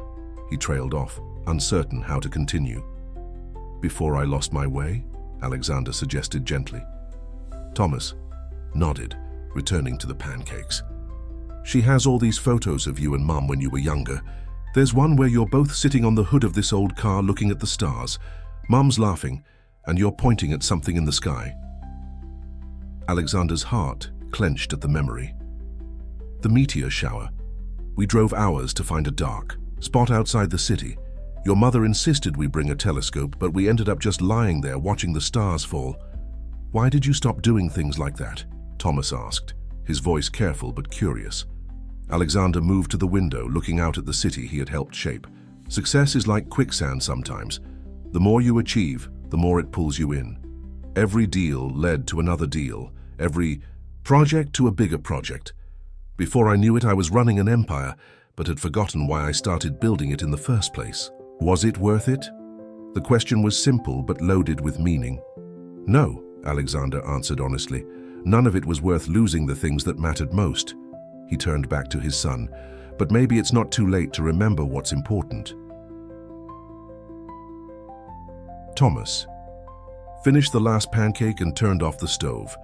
He trailed off, uncertain how to continue. "Before I lost my way?" Alexander suggested gently. Thomas nodded, returning to the pancakes. "She has all these photos of you and Mom when you were younger. There's one where you're both sitting on the hood of this old car looking at the stars. Mom's laughing, and you're pointing at something in the sky." Alexander's heart clenched at the memory. "The meteor shower. We drove hours to find a dark spot outside the city. Your mother insisted we bring a telescope, but we ended up just lying there watching the stars fall." "Why did you stop doing things like that?" Thomas asked, his voice careful but curious. Alexander moved to the window, looking out at the city he had helped shape. "Success is like quicksand sometimes. The more you achieve, the more it pulls you in. Every deal led to another deal, every project to a bigger project. Before I knew it, I was running an empire, but had forgotten why I started building it in the first place. Was it worth it? The question was simple but loaded with meaning. No, Alexander answered honestly. None of it was worth losing the things that mattered most. He turned back to his son. But maybe it's not too late to remember what's important. Thomas finished the last pancake and turned off the stove.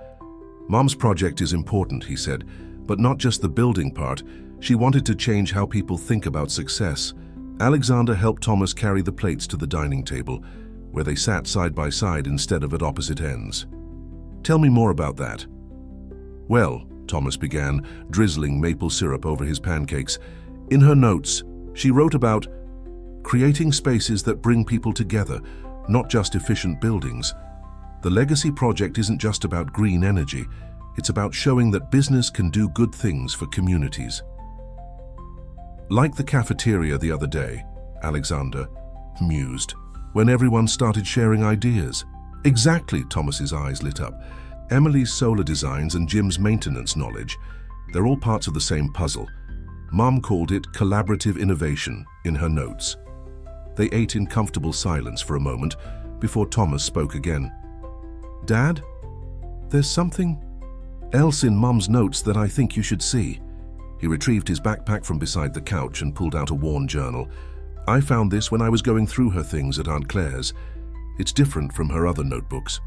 Mom's project is important, he said, but not just the building part. She wanted to change how people think about success. Alexander helped Thomas carry the plates to the dining table, where they sat side by side instead of at opposite ends. Tell me more about that. Well, Thomas began, drizzling maple syrup over his pancakes. In her notes, she wrote about creating spaces that bring people together, not just efficient buildings. The Legacy Project isn't just about green energy. It's about showing that business can do good things for communities. Like the cafeteria the other day, Alexander mused, when everyone started sharing ideas. Exactly, Thomas's eyes lit up. Emily's solar designs and Jim's maintenance knowledge, they're all parts of the same puzzle. Mom called it collaborative innovation in her notes. They ate in comfortable silence for a moment before Thomas spoke again. Dad, there's something else in Mom's notes that I think you should see. He retrieved his backpack from beside the couch and pulled out a worn journal. I found this when I was going through her things at Aunt Claire's. It's different from her other notebooks,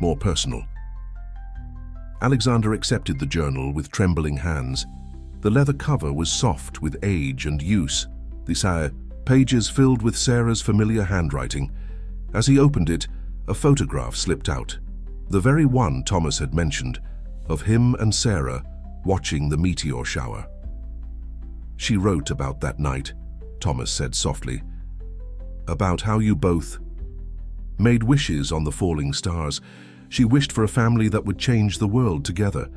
more personal. Alexander accepted the journal with trembling hands. The leather cover was soft with age and use. The pages filled with Sarah's familiar handwriting. As he opened it, a photograph slipped out. The very one Thomas had mentioned, of him and Sarah watching the meteor shower. She wrote about that night, Thomas said softly. About how you both made wishes on the falling stars. She wished for a family that would change the world together.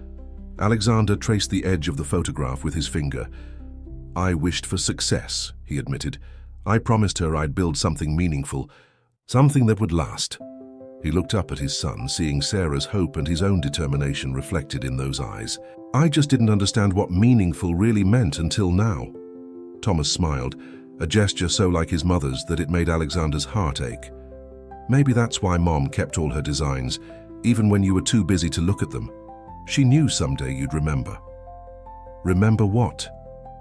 Alexander traced the edge of the photograph with his finger. I wished for success, he admitted. I promised her I'd build something meaningful, something that would last. He looked up at his son, seeing Sarah's hope and his own determination reflected in those eyes. I just didn't understand what meaningful really meant until now. Thomas smiled, a gesture so like his mother's that it made Alexander's heart ache. Maybe that's why Mom kept all her designs, even when you were too busy to look at them. She knew someday you'd remember. Remember what?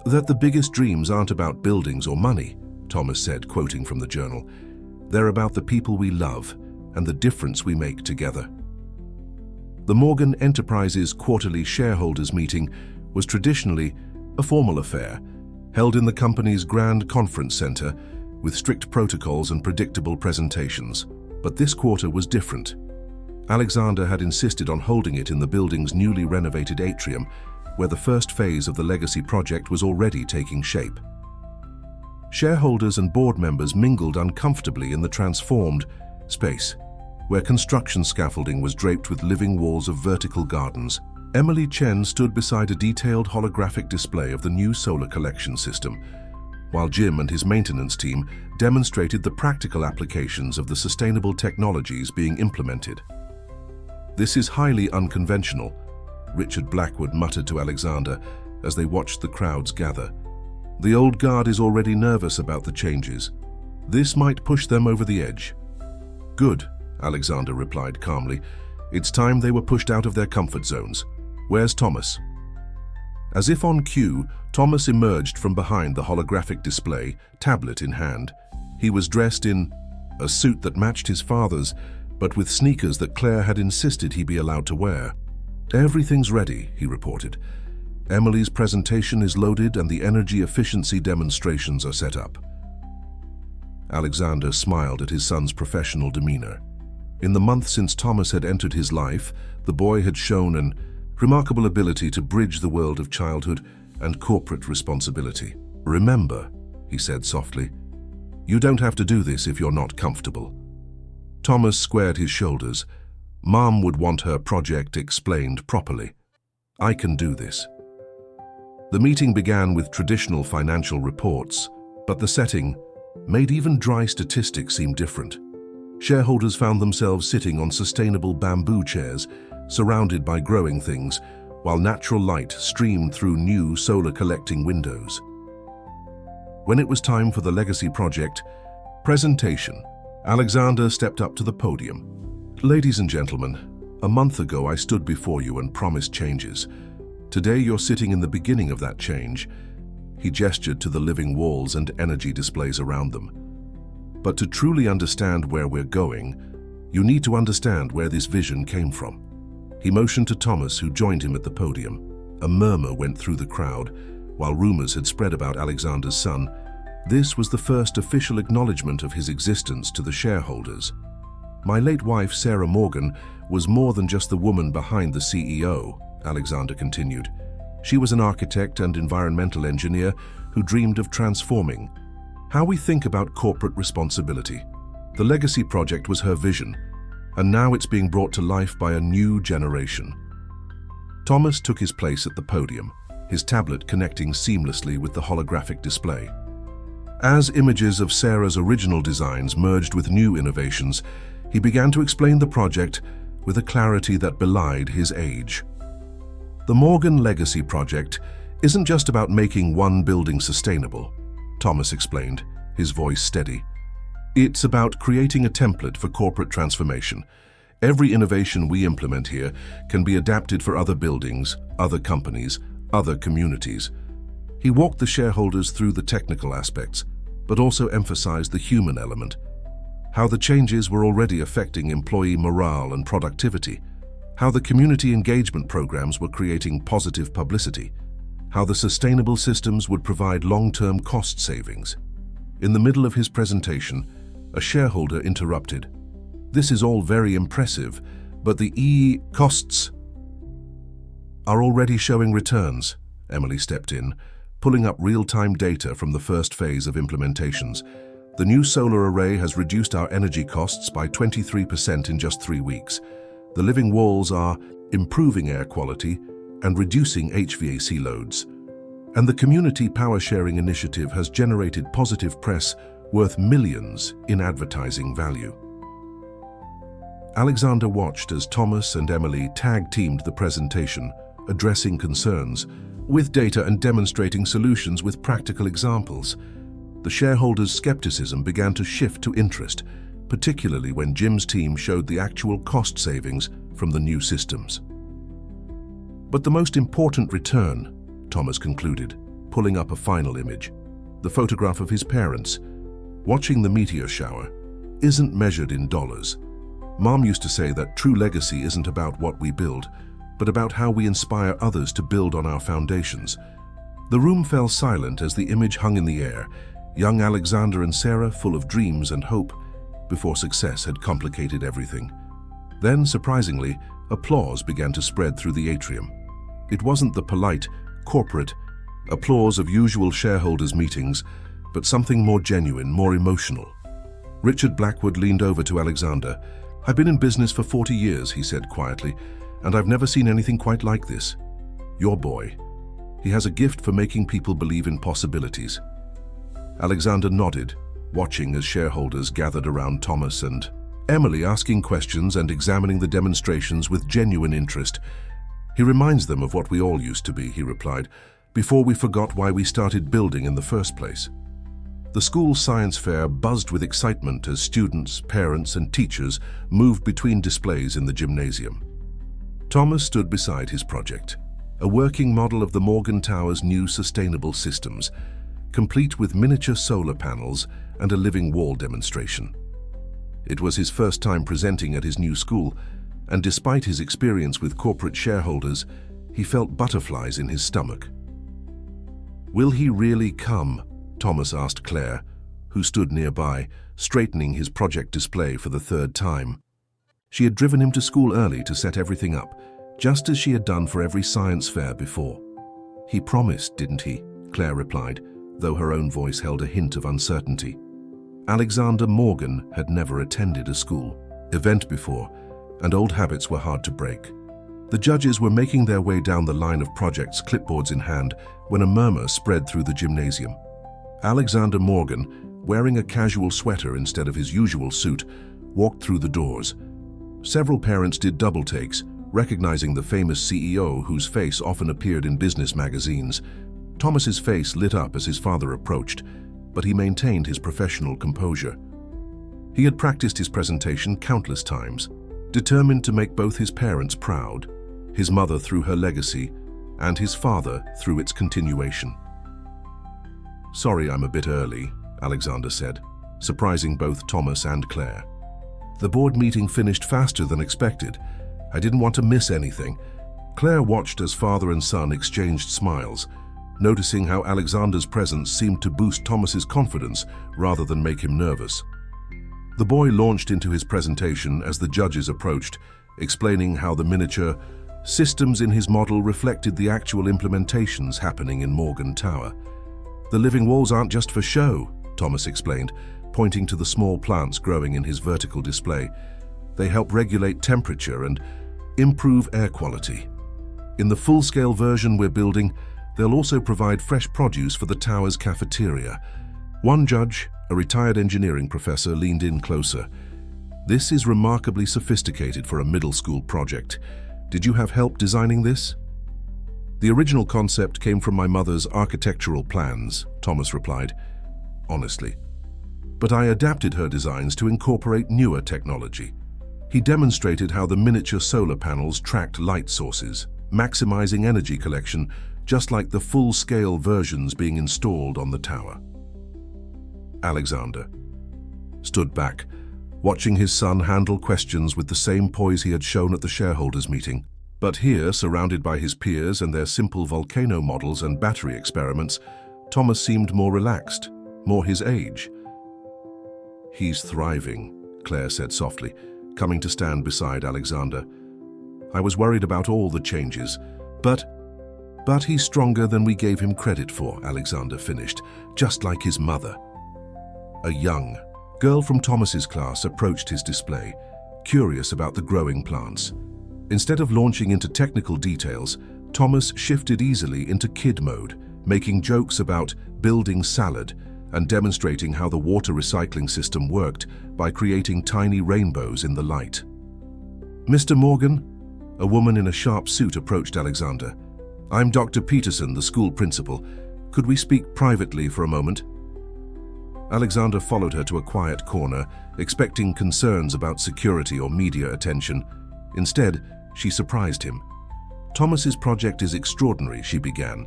That the biggest dreams aren't about buildings or money, Thomas said, quoting from the journal. They're about the people we love and the difference we make together. The Morgan Enterprises quarterly shareholders meeting was traditionally a formal affair, held in the company's grand conference center with strict protocols and predictable presentations. But this quarter was different. Alexander had insisted on holding it in the building's newly renovated atrium, where the first phase of the Legacy Project was already taking shape. Shareholders and board members mingled uncomfortably in the transformed space, where construction scaffolding was draped with living walls of vertical gardens. Emily Chen stood beside a detailed holographic display of the new solar collection system, while Jim and his maintenance team demonstrated the practical applications of the sustainable technologies being implemented. This is highly unconventional, Richard Blackwood muttered to Alexander as they watched the crowds gather. The old guard is already nervous about the changes. This might push them over the edge. Good, Alexander replied calmly. It's time they were pushed out of their comfort zones. Where's Thomas? As if on cue, Thomas emerged from behind the holographic display, tablet in hand. He was dressed in a suit that matched his father's, but with sneakers that Claire had insisted he be allowed to wear. Everything's ready, he reported. Emily's presentation is loaded and the energy efficiency demonstrations are set up. Alexander smiled at his son's professional demeanor. In the month since Thomas had entered his life, the boy had shown an remarkable ability to bridge the world of childhood and corporate responsibility. Remember, he said softly, you don't have to do this if you're not comfortable. Thomas squared his shoulders. Mom would want her project explained properly. I can do this. The meeting began with traditional financial reports, but the setting made even dry statistics seem different. Shareholders found themselves sitting on sustainable bamboo chairs, surrounded by growing things, while natural light streamed through new solar-collecting windows. When it was time for the legacy project presentation, Alexander stepped up to the podium. "Ladies and gentlemen, a month ago I stood before you and promised changes. Today you're sitting in the beginning of that change." He gestured to the living walls and energy displays around them. "But to truly understand where we're going, you need to understand where this vision came from." He motioned to Thomas, who joined him at the podium. A murmur went through the crowd, while rumors had spread about Alexander's son. This was the first official acknowledgement of his existence to the shareholders. "My late wife, Sarah Morgan, was more than just the woman behind the CEO," Alexander continued. "She was an architect and environmental engineer who dreamed of transforming how we think about corporate responsibility. The legacy project was her vision, and now it's being brought to life by a new generation." Thomas took his place at the podium, his tablet connecting seamlessly with the holographic display. As images of Sarah's original designs merged with new innovations, he began to explain the project with a clarity that belied his age. "The Morgan Legacy Project isn't just about making one building sustainable," Thomas explained, his voice steady. "It's about creating a template for corporate transformation. Every innovation we implement here can be adapted for other buildings, other companies, other communities." He walked the shareholders through the technical aspects, but also emphasized the human element. How the changes were already affecting employee morale and productivity. How the community engagement programs were creating positive publicity. How the sustainable systems would provide long-term cost savings. In the middle of his presentation, a shareholder interrupted. "This is all very impressive, but the costs are already showing returns," Emily stepped in, pulling up real-time data from the first phase of implementations. "The new solar array has reduced our energy costs by 23% in just 3 weeks. The living walls are improving air quality and reducing HVAC loads. And the community power sharing initiative has generated positive press worth millions in advertising value." Alexander watched as Thomas and Emily tag-teamed the presentation, addressing concerns with data and demonstrating solutions with practical examples. The shareholders' skepticism began to shift to interest, particularly when Jim's team showed the actual cost savings from the new systems. "But the most important return," Thomas concluded, pulling up a final image, the photograph of his parents, watching the meteor shower, "isn't measured in dollars. Mom used to say that true legacy isn't about what we build, but about how we inspire others to build on our foundations." The room fell silent as the image hung in the air, young Alexander and Sarah full of dreams and hope before success had complicated everything. Then, surprisingly, applause began to spread through the atrium. It wasn't the polite, corporate applause of usual shareholders' meetings, but something more genuine, more emotional. Richard Blackwood leaned over to Alexander. "I've been in business for 40 years, he said quietly, "and I've never seen anything quite like this. Your boy, he has a gift for making people believe in possibilities." Alexander nodded, watching as shareholders gathered around Thomas and Emily, asking questions and examining the demonstrations with genuine interest. "He reminds them of what we all used to be," he replied, "before we forgot why we started building in the first place." The school science fair buzzed with excitement as students, parents, and teachers moved between displays in the gymnasium. Thomas stood beside his project, a working model of the Morgan Tower's new sustainable systems, complete with miniature solar panels and a living wall demonstration. It was his first time presenting at his new school, and despite his experience with corporate shareholders, he felt butterflies in his stomach. "Will he really come?" Thomas asked Claire, who stood nearby, straightening his project display for the 3rd time. She had driven him to school early to set everything up, just as she had done for every science fair before. "He promised, didn't he?" Claire replied, though her own voice held a hint of uncertainty. Alexander Morgan had never attended a school event before, and old habits were hard to break. The judges were making their way down the line of projects, clipboards in hand, when a murmur spread through the gymnasium. Alexander Morgan, wearing a casual sweater instead of his usual suit, walked through the doors. Several parents did double takes, Recognizing the famous CEO whose face often appeared in business magazines, Thomas's face lit up as his father approached, but he maintained his professional composure. He had practiced his presentation countless times, determined to make both his parents proud, his mother through her legacy, and his father through its continuation. "Sorry I'm a bit early," Alexander said, surprising both Thomas and Claire. "The board meeting finished faster than expected. I didn't want to miss anything." Claire watched as father and son exchanged smiles, noticing how Alexander's presence seemed to boost Thomas's confidence rather than make him nervous. The boy launched into his presentation as the judges approached, explaining how the miniature systems in his model reflected the actual implementations happening in Morgan Tower. "The living walls aren't just for show," Thomas explained, pointing to the small plants growing in his vertical display. "They help regulate temperature and improve air quality. In the full-scale version we're building, they'll also provide fresh produce for the tower's cafeteria." One judge, a retired engineering professor, leaned in closer. "This is remarkably sophisticated for a middle school project. Did you have help designing this?" "The original concept came from my mother's architectural plans," Thomas replied, honestly. "But I adapted her designs to incorporate newer technology." He demonstrated how the miniature solar panels tracked light sources, maximizing energy collection, just like the full-scale versions being installed on the tower. Alexander stood back, watching his son handle questions with the same poise he had shown at the shareholders' meeting. But here, surrounded by his peers and their simple volcano models and battery experiments, Thomas seemed more relaxed, more his age. "He's thriving," Claire said softly, coming to stand beside Alexander. "I was worried about all the changes, but he's stronger than we gave him credit for," Alexander finished, just like his mother. A young girl from Thomas's class approached his display, curious about the growing plants. Instead of launching into technical details, Thomas shifted easily into kid mode, making jokes about building salad and demonstrating how the water recycling system worked by creating tiny rainbows in the light. "Mr. Morgan," a woman in a sharp suit approached Alexander. "I'm Dr. Peterson, the school principal. Could we speak privately for a moment?" Alexander followed her to a quiet corner, expecting concerns about security or media attention. Instead, she surprised him. "Thomas's project is extraordinary," she began,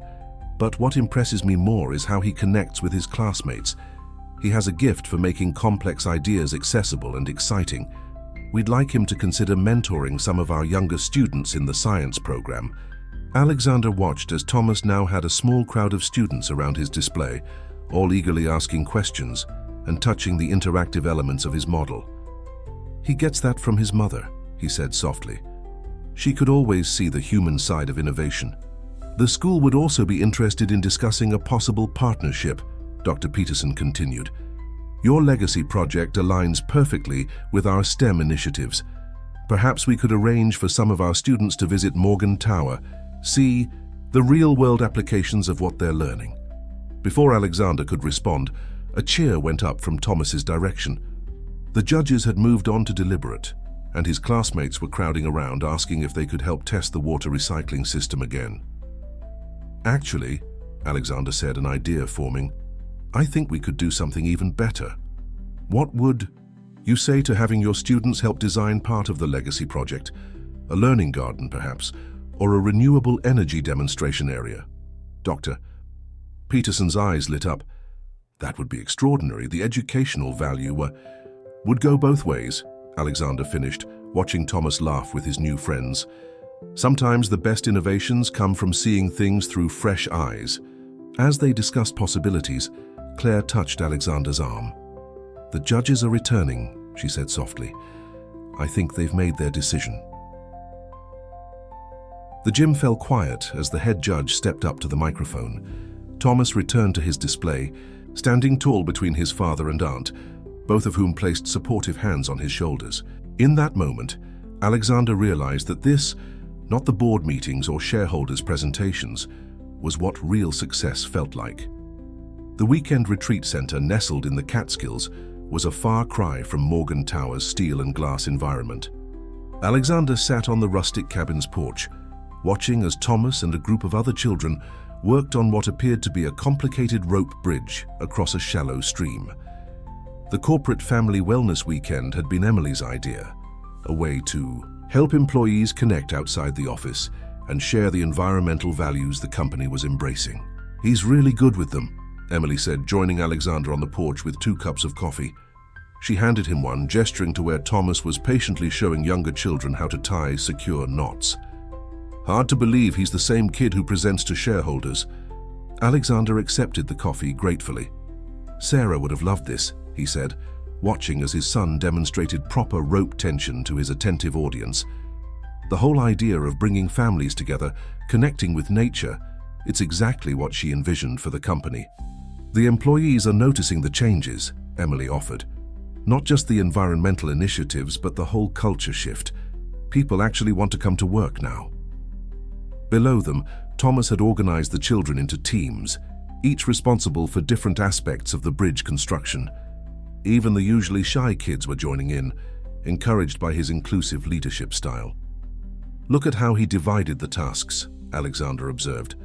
"but what impresses me more is how he connects with his classmates. He has a gift for making complex ideas accessible and exciting. We'd like him to consider mentoring some of our younger students in the science program." Alexander watched as Thomas now had a small crowd of students around his display, all eagerly asking questions and touching the interactive elements of his model. "He gets that from his mother," he said softly. "She could always see the human side of innovation." "The school would also be interested in discussing a possible partnership," Dr. Peterson continued. "Your legacy project aligns perfectly with our STEM initiatives. Perhaps we could arrange for some of our students to visit Morgan Tower, see the real-world applications of what they're learning." Before Alexander could respond, a cheer went up from Thomas's direction. The judges had moved on to deliberate, and his classmates were crowding around asking if they could help test the water recycling system again. "Actually," Alexander said, an idea forming, "I think we could do something even better. What would you say to having your students help design part of the legacy project? A learning garden, perhaps, or a renewable energy demonstration area?" Dr. Peterson's eyes lit up. "That would be extraordinary. The educational value would go both ways," Alexander finished, watching Thomas laugh with his new friends. Sometimes the best innovations come from seeing things through fresh eyes. As they discussed possibilities, Claire touched Alexander's arm. "The judges are returning," she said softly. "I think they've made their decision." The gym fell quiet as the head judge stepped up to the microphone. Thomas returned to his display, standing tall between his father and aunt, both of whom placed supportive hands on his shoulders. In that moment, Alexander realized that this, not the board meetings or shareholders' presentations, was what real success felt like. The weekend retreat center nestled in the Catskills was a far cry from Morgan Tower's steel and glass environment. Alexander sat on the rustic cabin's porch, watching as Thomas and a group of other children worked on what appeared to be a complicated rope bridge across a shallow stream. The corporate family wellness weekend had been Emily's idea, a way to help employees connect outside the office and share the environmental values the company was embracing. "He's really good with them," Emily said, joining Alexander on the porch with 2 cups of coffee. She handed him one, gesturing to where Thomas was patiently showing younger children how to tie secure knots. "Hard to believe he's the same kid who presents to shareholders." Alexander accepted the coffee gratefully. "Sarah would have loved this," he said, watching as his son demonstrated proper rope tension to his attentive audience. The whole idea of bringing families together, connecting with nature, it's exactly what she envisioned for the company. "The employees are noticing the changes," Emily offered. "Not just the environmental initiatives, but the whole culture shift. People actually want to come to work now." Below them, Thomas had organized the children into teams, each responsible for different aspects of the bridge construction. Even the usually shy kids were joining in, encouraged by his inclusive leadership style. "Look at how he divided the tasks," Alexander observed.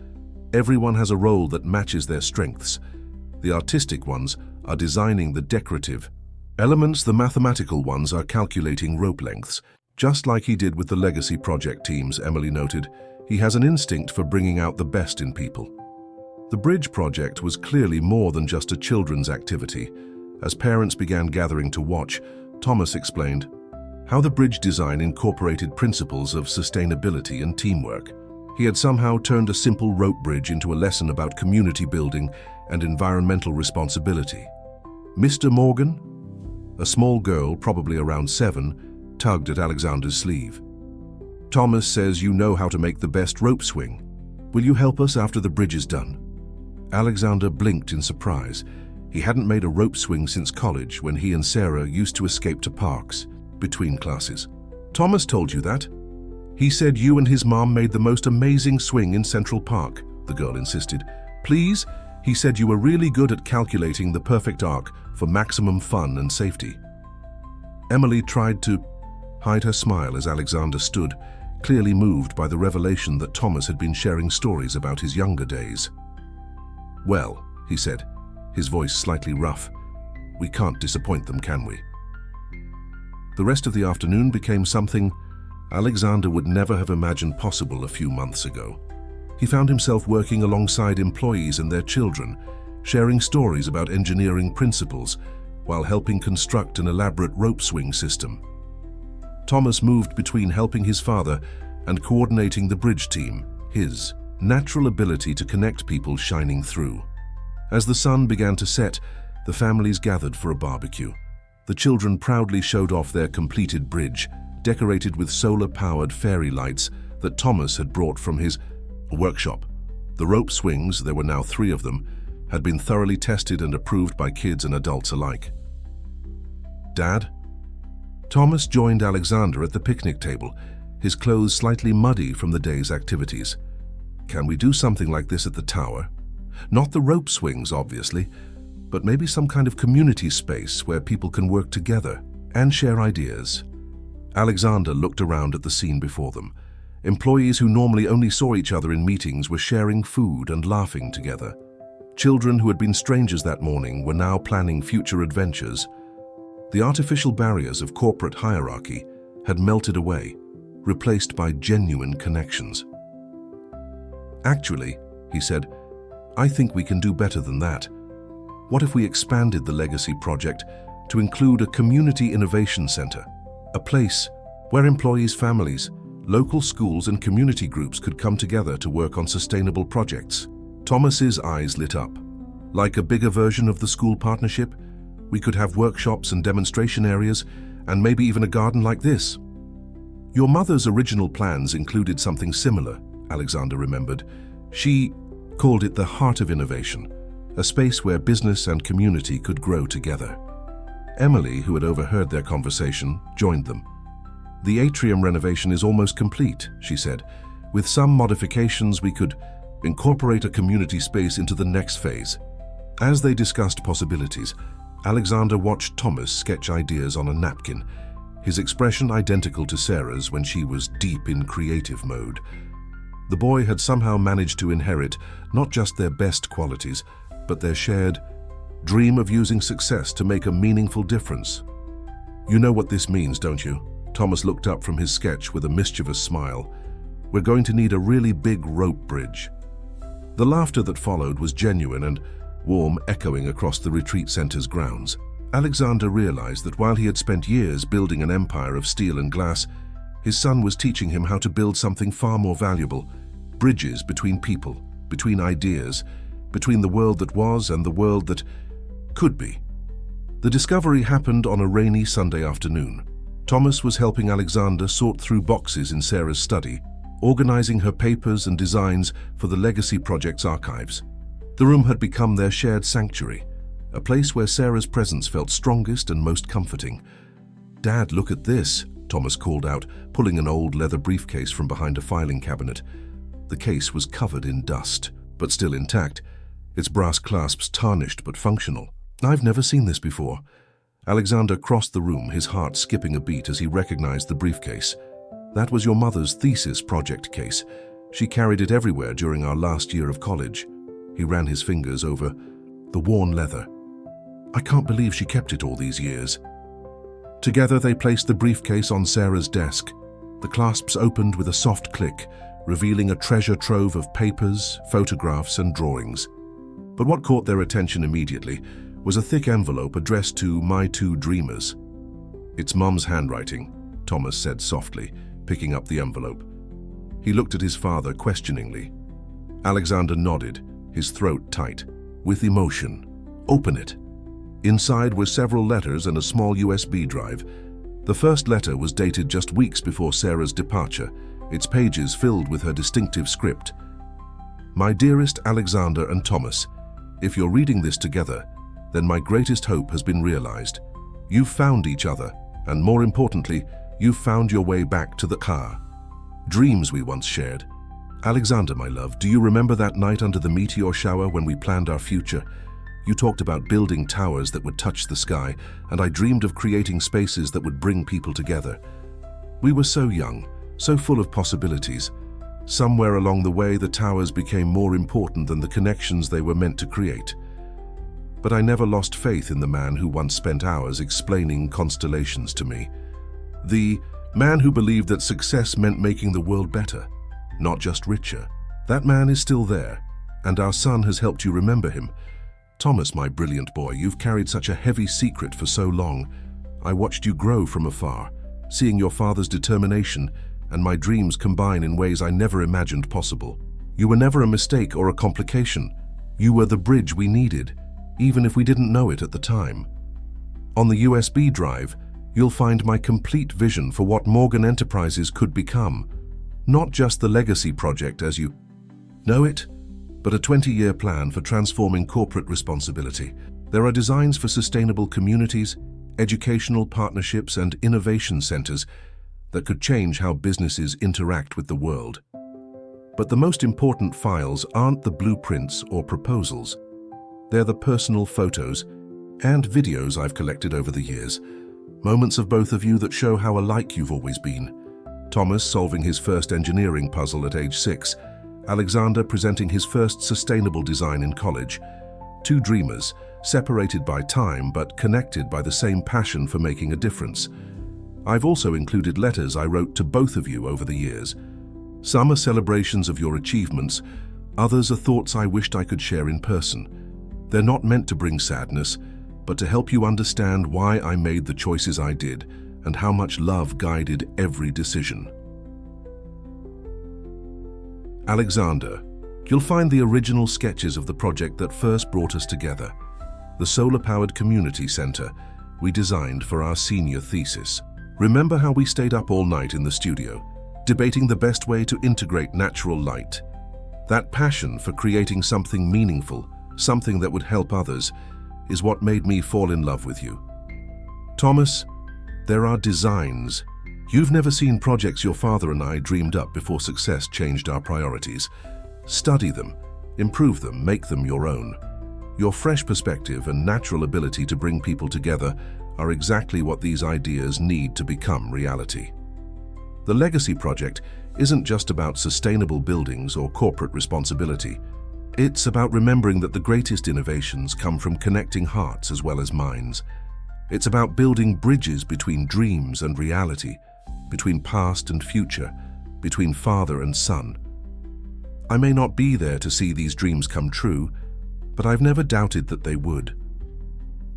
"Everyone has a role that matches their strengths. The artistic ones are designing the decorative elements, the mathematical ones are calculating rope lengths. Just like he did with the legacy project teams," Emily noted, "he has an instinct for bringing out the best in people." The bridge project was clearly more than just a children's activity. As parents began gathering to watch, Thomas explained how the bridge design incorporated principles of sustainability and teamwork. He had somehow turned a simple rope bridge into a lesson about community building and environmental responsibility. "Mr. Morgan?" A small girl, probably around 7, tugged at Alexander's sleeve. "Thomas says you know how to make the best rope swing. Will you help us after the bridge is done?" Alexander blinked in surprise. He hadn't made a rope swing since college, when he and Sarah used to escape to parks between classes. "Thomas told you that? He said you and his mom made the most amazing swing in Central Park," the girl insisted. "Please? He said you were really good at calculating the perfect arc for maximum fun and safety." Emily tried to hide her smile as Alexander stood, clearly moved by the revelation that Thomas had been sharing stories about his younger days. "Well," he said, his voice slightly rough, "we can't disappoint them, can we?" The rest of the afternoon became something Alexander would never have imagined possible a few months ago. He found himself working alongside employees and their children, sharing stories about engineering principles while helping construct an elaborate rope swing system. Thomas moved between helping his father and coordinating the bridge team, his natural ability to connect people shining through. As the sun began to set, the families gathered for a barbecue. The children proudly showed off their completed bridge, decorated with solar-powered fairy lights that Thomas had brought from his workshop. The rope swings, there were now 3 of them, had been thoroughly tested and approved by kids and adults alike. "Dad?" Thomas joined Alexander at the picnic table, his clothes slightly muddy from the day's activities. "Can we do something like this at the tower? Not the rope swings, obviously, but maybe some kind of community space where people can work together and share ideas." Alexander looked around at the scene before them. Employees who normally only saw each other in meetings were sharing food and laughing together. Children who had been strangers that morning were now planning future adventures. The artificial barriers of corporate hierarchy had melted away, replaced by genuine connections. "Actually," he said, "I think we can do better than that. What if we expanded the Legacy project to include a community innovation center, a place where employees' families, local schools and community groups could come together to work on sustainable projects?" Thomas's eyes lit up. "Like a bigger version of the school partnership? We could have workshops and demonstration areas, and maybe even a garden like this." "Your mother's original plans included something similar," Alexander remembered. "She called it the heart of innovation, a space where business and community could grow together." Emily, who had overheard their conversation, joined them. "The atrium renovation is almost complete," she said. "With some modifications, we could incorporate a community space into the next phase." As they discussed possibilities, Alexander watched Thomas sketch ideas on a napkin. his expression identical to Sarah's when she was deep in creative mode. The boy had somehow managed to inherit not just their best qualities, but their shared dream of using success to make a meaningful difference. "You know what this means, don't you?" Thomas looked up from his sketch with a mischievous smile. "We're going to need a really big rope bridge." The laughter that followed was genuine and warm, echoing across the retreat center's grounds. Alexander realized that while he had spent years building an empire of steel and glass, his son was teaching him how to build something far more valuable: bridges between people, between ideas, between the world that was and the world that could be. The discovery happened on a rainy Sunday afternoon. Thomas was helping Alexander sort through boxes in Sarah's study, organizing her papers and designs for the Legacy Project's archives. The room had become their shared sanctuary, a place where Sarah's presence felt strongest and most comforting. "Dad, look at this," Thomas called out, pulling an old leather briefcase from behind a filing cabinet. The case was covered in dust, but still intact, its brass clasps tarnished but functional. "I've never seen this before." Alexander crossed the room, his heart skipping a beat as he recognized the briefcase. "That was your mother's thesis project case. She carried it everywhere during our last year of college." He ran his fingers over the worn leather. "I can't believe she kept it all these years." Together they placed the briefcase on Sarah's desk. The clasps opened with a soft click, revealing a treasure trove of papers, photographs, and drawings. But what caught their attention immediately was a thick envelope addressed to "My Two Dreamers." "It's Mum's handwriting," Thomas said softly, picking up the envelope. He looked at his father questioningly. Alexander nodded, his throat tight. "With emotion. Open it." Inside were several letters and a small USB drive. The first letter was dated just weeks before Sarah's departure, its pages filled with her distinctive script. "My dearest Alexander and Thomas, if you're reading this together, then my greatest hope has been realized. You've found each other, and more importantly, you've found your way back to the car. Dreams we once shared. Alexander, my love, do you remember that night under the meteor shower when we planned our future? You talked about building towers that would touch the sky, and I dreamed of creating spaces that would bring people together. We were so young, so full of possibilities. Somewhere along the way, the towers became more important than the connections they were meant to create. But I never lost faith in the man who once spent hours explaining constellations to me. The man who believed that success meant making the world better, not just richer. That man is still there, and our son has helped you remember him. Thomas, my brilliant boy, you've carried such a heavy secret for so long. I watched you grow from afar, seeing your father's determination and my dreams combine in ways I never imagined possible. You were never a mistake or a complication. You were the bridge we needed, even if we didn't know it at the time. On the USB drive, you'll find my complete vision for what Morgan Enterprises could become. Not just the Legacy Project as you know it, but a 20-year plan for transforming corporate responsibility. There are designs for sustainable communities, educational partnerships, and innovation centers that could change how businesses interact with the world. But the most important files aren't the blueprints or proposals. They're the personal photos and videos I've collected over the years. Moments of both of you that show how alike you've always been. Thomas solving his first engineering puzzle at age 6, Alexander presenting his first sustainable design in college. Two dreamers, separated by time but connected by the same passion for making a difference. I've also included letters I wrote to both of you over the years. Some are celebrations of your achievements, others are thoughts I wished I could share in person. They're not meant to bring sadness, but to help you understand why I made the choices I did and how much love guided every decision. Alexander, you'll find the original sketches of the project that first brought us together, the solar-powered community center we designed for our senior thesis. Remember how we stayed up all night in the studio, debating the best way to integrate natural light? That passion for creating something meaningful, something that would help others, is what made me fall in love with you. Thomas, there are designs. You've never seen projects your father and I dreamed up before success changed our priorities. Study them, improve them, make them your own. Your fresh perspective and natural ability to bring people together are exactly what these ideas need to become reality. The Legacy Project isn't just about sustainable buildings or corporate responsibility. It's about remembering that the greatest innovations come from connecting hearts as well as minds. It's about building bridges between dreams and reality, between past and future, between father and son. I may not be there to see these dreams come true, but I've never doubted that they would.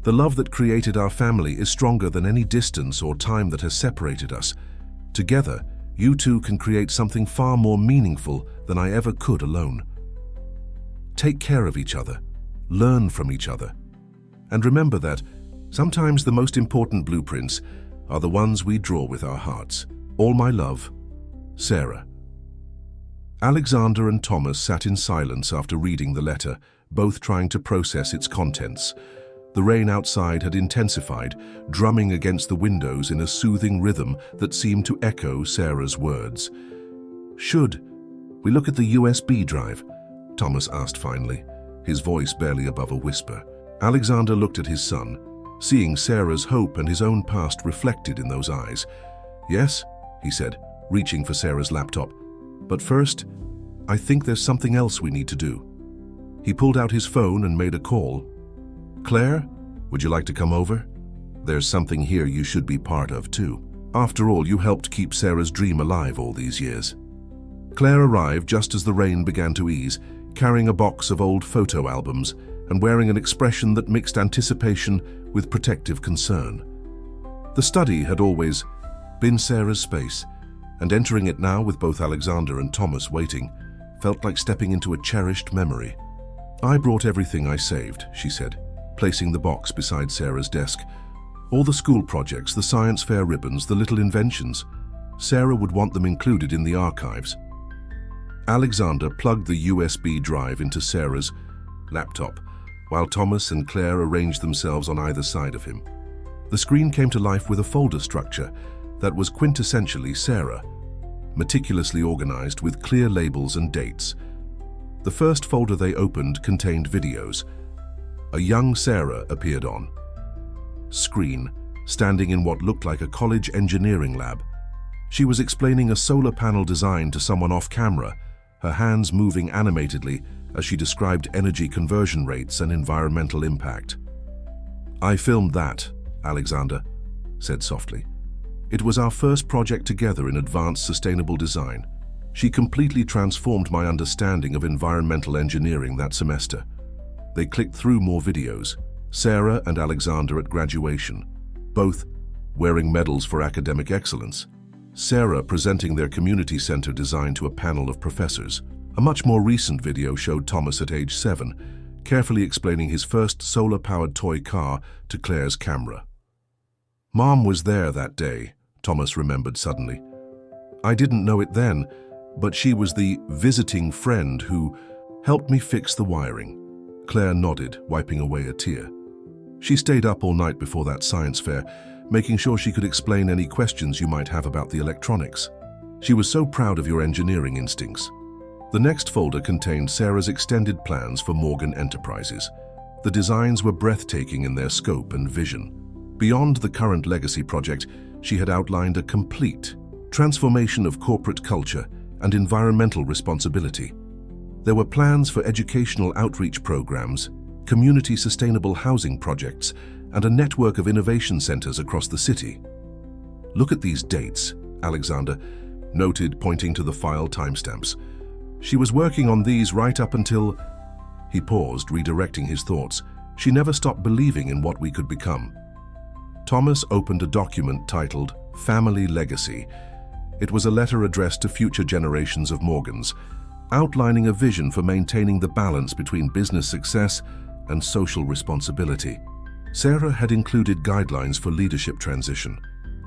The love that created our family is stronger than any distance or time that has separated us. Together, you two can create something far more meaningful than I ever could alone. Take care of each other, learn from each other, and remember that sometimes the most important blueprints are the ones we draw with our hearts. All my love, Sarah. Alexander and Thomas sat in silence after reading the letter, both trying to process its contents. The rain outside had intensified, drumming against the windows in a soothing rhythm that seemed to echo Sarah's words. "Should we look at the USB drive?" Thomas asked finally, his voice barely above a whisper. Alexander looked at his son, seeing Sarah's hope and his own past reflected in those eyes. "Yes," he said, reaching for Sarah's laptop. "But first, I think there's something else we need to do." He pulled out his phone and made a call. "Claire, would you like to come over? There's something here you should be part of too. After all, you helped keep Sarah's dream alive all these years." Claire arrived just as the rain began to ease, carrying a box of old photo albums and wearing an expression that mixed anticipation with protective concern. The study had always been Sarah's space, and entering it now with both Alexander and Thomas waiting felt like stepping into a cherished memory. "I brought everything I saved," she said, placing the box beside Sarah's desk. "All the school projects, the science fair ribbons, the little inventions. Sarah would want them included in the archives." Alexander plugged the USB drive into Sarah's laptop, while Thomas and Claire arranged themselves on either side of him. The screen came to life with a folder structure that was quintessentially Sarah, meticulously organized with clear labels and dates. The first folder they opened contained videos. A young Sarah appeared on screen, standing in what looked like a college engineering lab. She was explaining a solar panel design to someone off camera, her hands moving animatedly as she described energy conversion rates and environmental impact. "I filmed that," Alexander said softly. "It was our first project together in advanced sustainable design. She completely transformed my understanding of environmental engineering that semester." They clicked through more videos. Sarah and Alexander at graduation, both wearing medals for academic excellence. Sarah presenting their community center design to a panel of professors. A much more recent video showed Thomas at age 7, carefully explaining his first solar-powered toy car to Claire's camera. "Mom was there that day," Thomas remembered suddenly. "I didn't know it then, but she was the visiting friend who helped me fix the wiring." Claire nodded, wiping away a tear. "She stayed up all night before that science fair, making sure she could explain any questions you might have about the electronics. She was so proud of your engineering instincts." The next folder contained Sarah's extended plans for Morgan Enterprises. The designs were breathtaking in their scope and vision. Beyond the current legacy project, she had outlined a complete transformation of corporate culture and environmental responsibility. There were plans for educational outreach programs, community sustainable housing projects, and a network of innovation centers across the city. "Look at these dates," Alexander noted, pointing to the file timestamps. "She was working on these right up until..." He paused, redirecting his thoughts. "She never stopped believing in what we could become." Thomas opened a document titled Family Legacy. It was a letter addressed to future generations of Morgans, outlining a vision for maintaining the balance between business success and social responsibility. Sarah had included guidelines for leadership transition,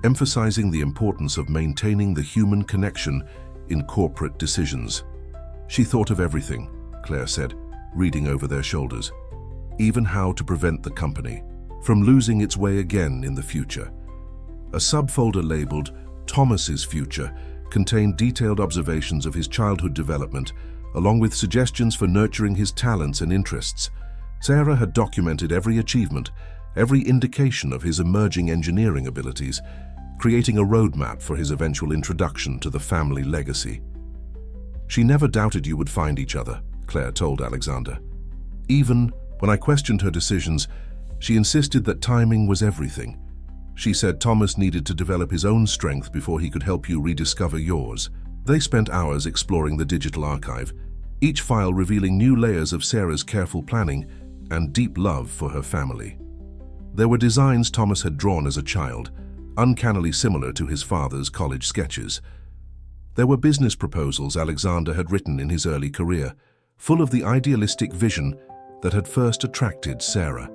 emphasizing the importance of maintaining the human connection in corporate decisions. "She thought of everything," Claire said, reading over their shoulders, "even how to prevent the company from losing its way again in the future." A subfolder labeled Thomas's Future contained detailed observations of his childhood development, along with suggestions for nurturing his talents and interests. Sarah had documented every achievement, every indication of his emerging engineering abilities, creating a roadmap for his eventual introduction to the family legacy. "She never doubted you would find each other," Claire told Alexander. "Even when I questioned her decisions, she insisted that timing was everything. She said Thomas needed to develop his own strength before he could help you rediscover yours." They spent hours exploring the digital archive, each file revealing new layers of Sarah's careful planning and deep love for her family. There were designs Thomas had drawn as a child, uncannily similar to his father's college sketches. There were business proposals Alexander had written in his early career, full of the idealistic vision that had first attracted Sarah.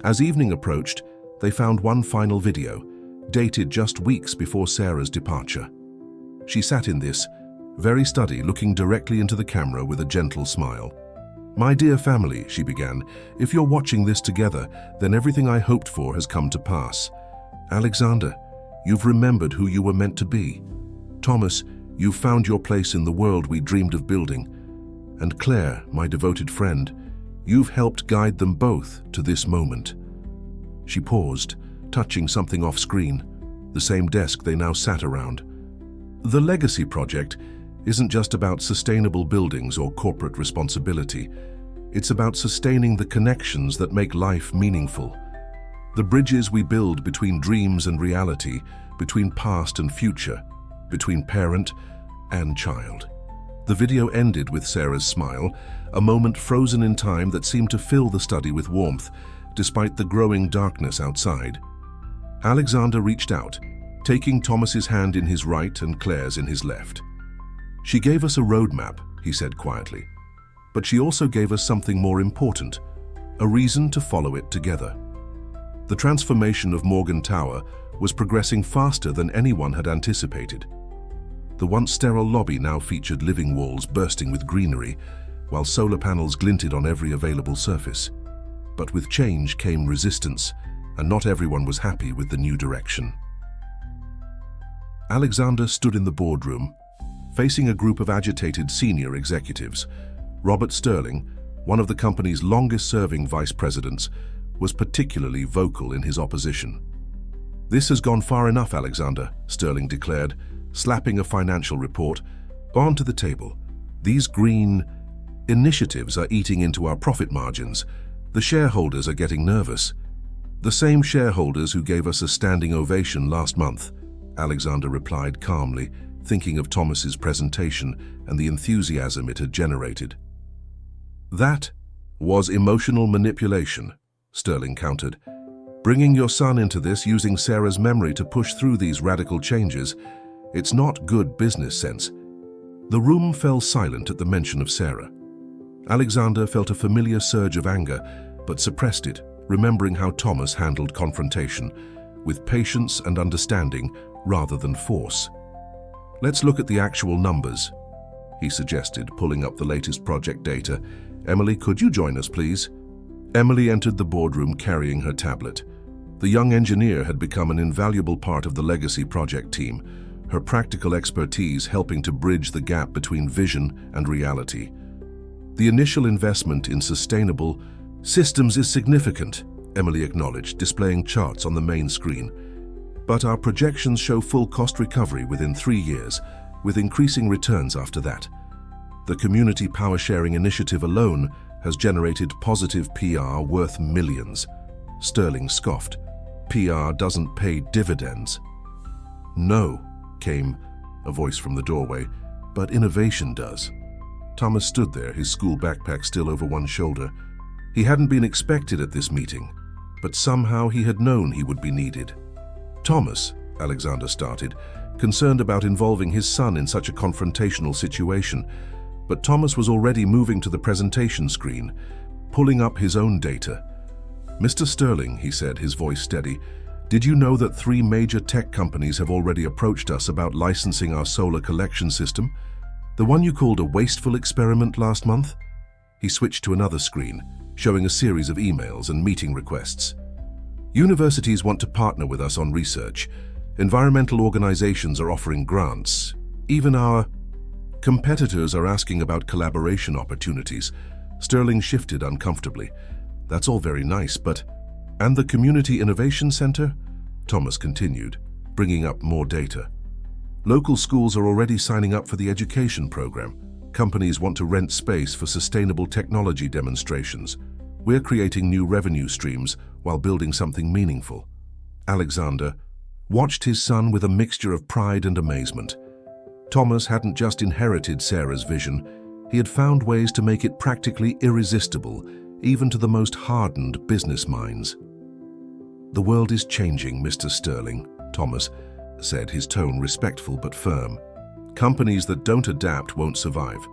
As evening approached, they found one final video, dated just weeks before Sarah's departure. She sat in this, very steady, looking directly into the camera with a gentle smile. "My dear family," she began, "if you're watching this together, then everything I hoped for has come to pass. Alexander, you've remembered who you were meant to be. Thomas, you've found your place in the world we dreamed of building. And Claire, my devoted friend, you've helped guide them both to this moment." She paused, touching something off-screen, the same desk they now sat around. The Legacy Project isn't just about sustainable buildings or corporate responsibility. It's about sustaining the connections that make life meaningful. The bridges we build between dreams and reality, between past and future, between parent and child. The video ended with Sarah's smile, a moment frozen in time that seemed to fill the study with warmth, despite the growing darkness outside. Alexander reached out, taking Thomas's hand in his right and Claire's in his left. "She gave us a roadmap," he said quietly, "but she also gave us something more important, a reason to follow it together." The transformation of Morgan Tower was progressing faster than anyone had anticipated. The once sterile lobby now featured living walls bursting with greenery, while solar panels glinted on every available surface. But with change came resistance, and not everyone was happy with the new direction. Alexander stood in the boardroom, facing a group of agitated senior executives. Robert Sterling, one of the company's longest-serving vice presidents, was particularly vocal in his opposition. "This has gone far enough, Alexander," Sterling declared, slapping a financial report onto the table. "These green initiatives are eating into our profit margins. The shareholders are getting nervous." "The same shareholders who gave us a standing ovation last month," Alexander replied calmly, thinking of Thomas's presentation and the enthusiasm it had generated. "That was emotional manipulation," Sterling countered. "Bringing your son into this using Sarah's memory to push through these radical changes, it's not good business sense." The room fell silent at the mention of Sarah. Alexander felt a familiar surge of anger, but suppressed it, remembering how Thomas handled confrontation, with patience and understanding rather than force. "Let's look at the actual numbers," he suggested, pulling up the latest project data. "Emily, could you join us, please?" Emily entered the boardroom carrying her tablet. The young engineer had become an invaluable part of the Legacy project team, her practical expertise helping to bridge the gap between vision and reality. "The initial investment in sustainable systems is significant," Emily acknowledged, displaying charts on the main screen. "But our projections show full cost recovery within 3 years, with increasing returns after that. The Community Power Sharing Initiative alone has generated positive PR worth millions." Sterling scoffed. "PR doesn't pay dividends." "No," came a voice from the doorway, "but innovation does." Thomas stood there, his school backpack still over one shoulder. He hadn't been expected at this meeting, but somehow he had known he would be needed. "Thomas," Alexander started, concerned about involving his son in such a confrontational situation, but Thomas was already moving to the presentation screen, pulling up his own data. "Mr. Sterling," he said, his voice steady, "did you know that 3 major tech companies have already approached us about licensing our solar collection system? The one you called a wasteful experiment last month?" He switched to another screen, showing a series of emails and meeting requests. "Universities want to partner with us on research. Environmental organizations are offering grants. Even our competitors are asking about collaboration opportunities." Sterling shifted uncomfortably. "That's all very nice, but..." And the Community Innovation Center? Thomas continued, bringing up more data. Local schools are already signing up for the education program. Companies want to rent space for sustainable technology demonstrations. We're creating new revenue streams while building something meaningful. Alexander watched his son with a mixture of pride and amazement. Thomas hadn't just inherited Sarah's vision, he had found ways to make it practically irresistible, even to the most hardened business minds. "The world is changing, Mr. Sterling," Thomas said, his tone respectful but firm. "Companies that don't adapt won't survive."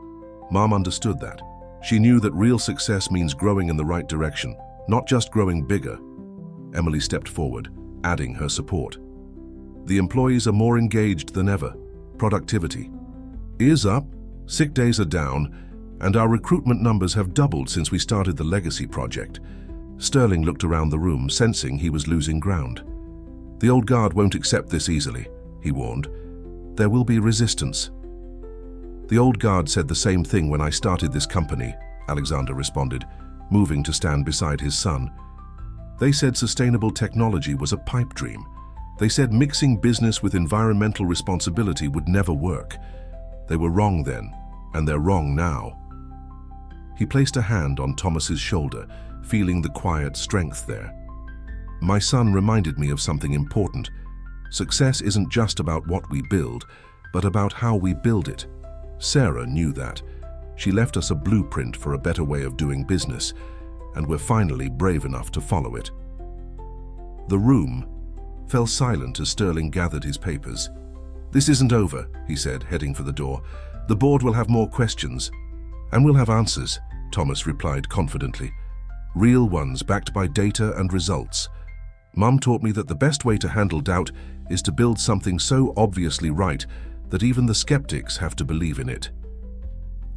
Mom understood that. She knew that real success means growing in the right direction, not just growing bigger. Emily stepped forward, adding her support. "The employees are more engaged than ever. Productivity is up, sick days are down, and our recruitment numbers have doubled since we started the Legacy project." Sterling looked around the room, sensing he was losing ground. "The old guard won't accept this easily," he warned. "There will be resistance." "The old guard said the same thing when I started this company," Alexander responded, moving to stand beside his son. "They said sustainable technology was a pipe dream. They said mixing business with environmental responsibility would never work. They were wrong then, and they're wrong now." He placed a hand on Thomas's shoulder, feeling the quiet strength there. "My son reminded me of something important. Success isn't just about what we build, but about how we build it. Sarah knew that. She left us a blueprint for a better way of doing business, and we're finally brave enough to follow it." The room fell silent as Sterling gathered his papers. "This isn't over," he said, heading for the door. "The board will have more questions, and we'll have answers," Thomas replied confidently. "Real ones backed by data and results. Mum taught me that the best way to handle doubt is to build something so obviously right that even the skeptics have to believe in it."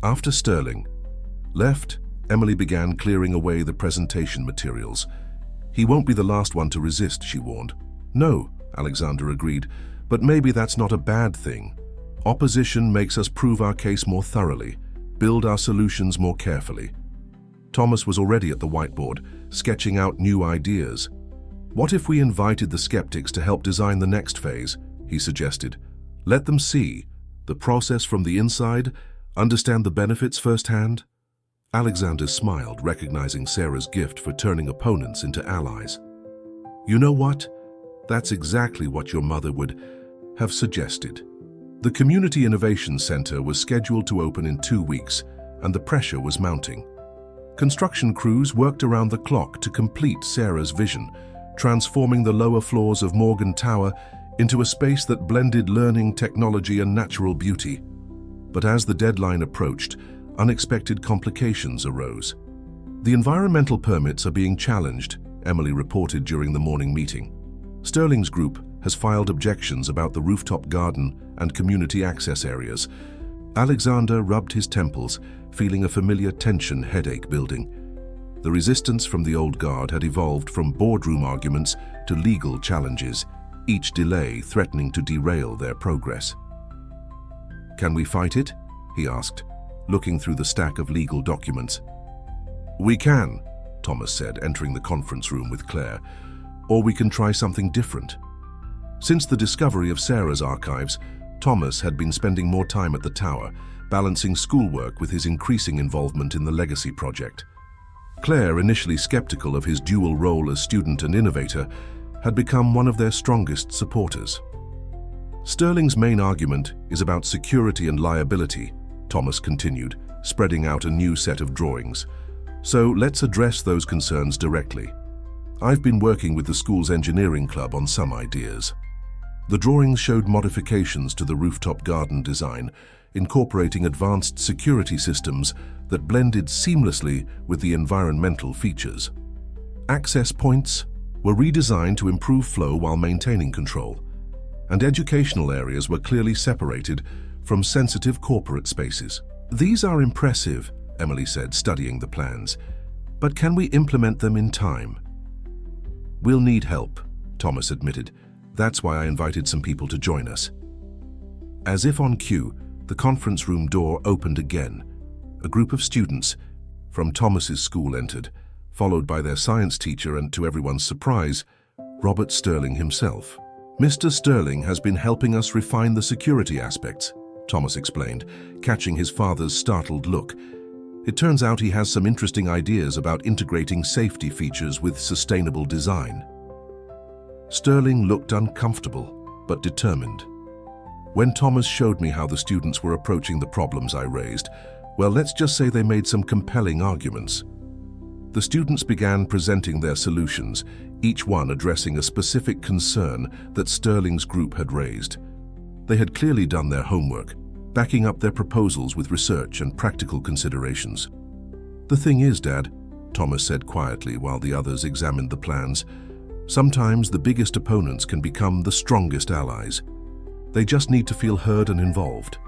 After Sterling left, Emily began clearing away the presentation materials. "He won't be the last one to resist," she warned. "No," Alexander agreed, "but maybe that's not a bad thing. Opposition makes us prove our case more thoroughly, build our solutions more carefully." Thomas was already at the whiteboard, sketching out new ideas. "What if we invited the skeptics to help design the next phase?" he suggested. "Let them see the process from the inside, understand the benefits firsthand." Alexander smiled, recognizing Sarah's gift for turning opponents into allies. "You know what? That's exactly what your mother would have suggested." The Community Innovation Center was scheduled to open in 2 weeks, and the pressure was mounting. Construction crews worked around the clock to complete Sarah's vision, transforming the lower floors of Morgan Tower into a space that blended learning, technology, and natural beauty. But as the deadline approached, unexpected complications arose. "The environmental permits are being challenged," Emily reported during the morning meeting. "Sterling's group has filed objections about the rooftop garden and community access areas." Alexander rubbed his temples, feeling a familiar tension headache building. The resistance from the old guard had evolved from boardroom arguments to legal challenges, each delay threatening to derail their progress. "Can we fight it?" he asked, looking through the stack of legal documents. "We can," Thomas said, entering the conference room with Claire. "Or we can try something different." Since the discovery of Sarah's archives, Thomas had been spending more time at the tower, balancing schoolwork with his increasing involvement in the Legacy project. Claire, initially skeptical of his dual role as student and innovator, had become one of their strongest supporters. "Sterling's main argument is about security and liability," Thomas continued, spreading out a new set of drawings. "So let's address those concerns directly. I've been working with the school's engineering club on some ideas." The drawings showed modifications to the rooftop garden design, incorporating advanced security systems that blended seamlessly with the environmental features. Access points were redesigned to improve flow while maintaining control, and educational areas were clearly separated from sensitive corporate spaces. "These are impressive," Emily said, studying the plans, "but can we implement them in time?" "We'll need help," Thomas admitted. "That's why I invited some people to join us." As if on cue, the conference room door opened again. A group of students from Thomas's school entered, followed by their science teacher and, to everyone's surprise, Robert Sterling himself. "Mr. Sterling has been helping us refine the security aspects," Thomas explained, catching his father's startled look. "It turns out he has some interesting ideas about integrating safety features with sustainable design." Sterling looked uncomfortable, but determined. When Thomas showed me how the students were approaching the problems I raised, well, let's just say they made some compelling arguments. The students began presenting their solutions, each one addressing a specific concern that Sterling's group had raised. They had clearly done their homework, backing up their proposals with research and practical considerations. "The thing is, Dad," Thomas said quietly while the others examined the plans, "sometimes the biggest opponents can become the strongest allies. They just need to feel heard and involved."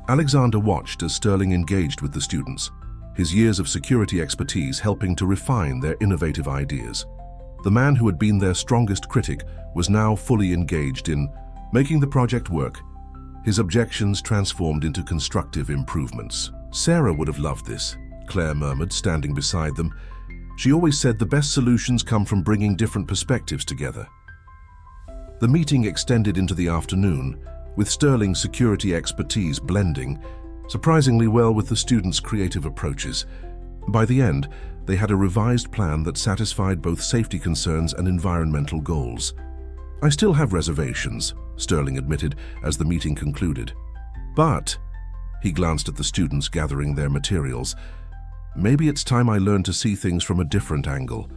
Alexander watched as Sterling engaged with the students, his years of security expertise helping to refine their innovative ideas. The man who had been their strongest critic was now fully engaged in making the project work, his objections transformed into constructive improvements. "Sarah would have loved this," Claire murmured, standing beside them. "She always said the best solutions come from bringing different perspectives together." The meeting extended into the afternoon, with Sterling's security expertise blending surprisingly well with the students' creative approaches. By the end, they had a revised plan that satisfied both safety concerns and environmental goals. "I still have reservations," Sterling admitted as the meeting concluded. "But," he glanced at the students gathering their materials, "maybe it's time I learned to see things from a different angle."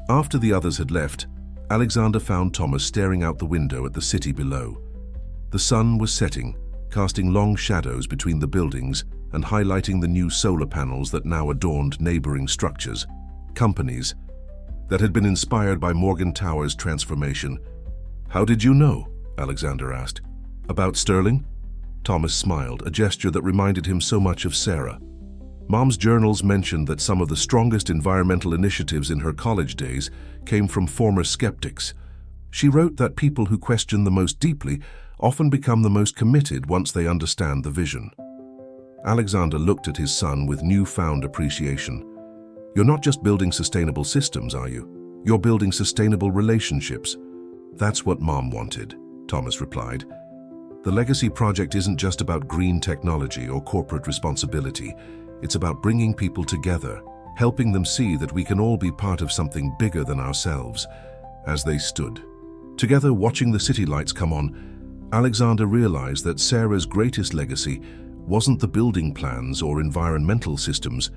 After the others had left, Alexander found Thomas staring out the window at the city below. The sun was setting, casting long shadows between the buildings and highlighting the new solar panels that now adorned neighboring structures, companies that had been inspired by Morgan Tower's transformation. "How did you know?" Alexander asked. "About Sterling?" Thomas smiled, a gesture that reminded him so much of Sarah. Mom's journals mentioned that some of the strongest environmental initiatives in her college days came from former skeptics. She wrote that people who question the most deeply often become the most committed once they understand the vision. Alexander looked at his son with newfound appreciation. "You're not just building sustainable systems, are you? You're building sustainable relationships." "That's what Mom wanted," Thomas replied. "The Legacy Project isn't just about green technology or corporate responsibility. It's about bringing people together, helping them see that we can all be part of something bigger than ourselves." As they stood together watching the city lights come on, Alexander realized that Sarah's greatest legacy wasn't the building plans or environmental systems.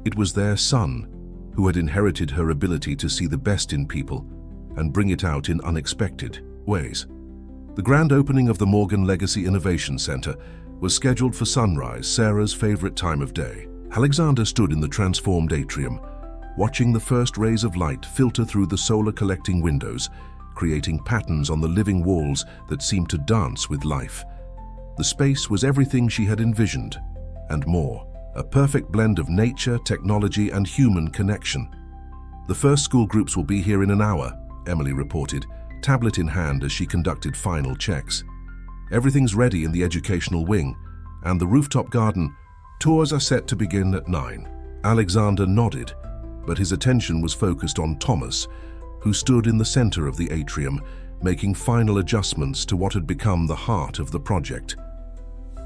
It was their son, who had inherited her ability to see the best in people and bring it out in unexpected ways. The grand opening of the Morgan Legacy Innovation Center was scheduled for sunrise, Sarah's favorite time of day. Alexander stood in the transformed atrium, watching the first rays of light filter through the solar collecting windows, creating patterns on the living walls that seemed to dance with life. The space was everything she had envisioned, and more, a perfect blend of nature, technology, and human connection. "The first school groups will be here in an hour," Emily reported, tablet in hand as she conducted final checks. "Everything's ready in the educational wing, and the rooftop garden tours are set to begin at 9. Alexander nodded, but his attention was focused on Thomas, who stood in the center of the atrium, making final adjustments to what had become the heart of the project.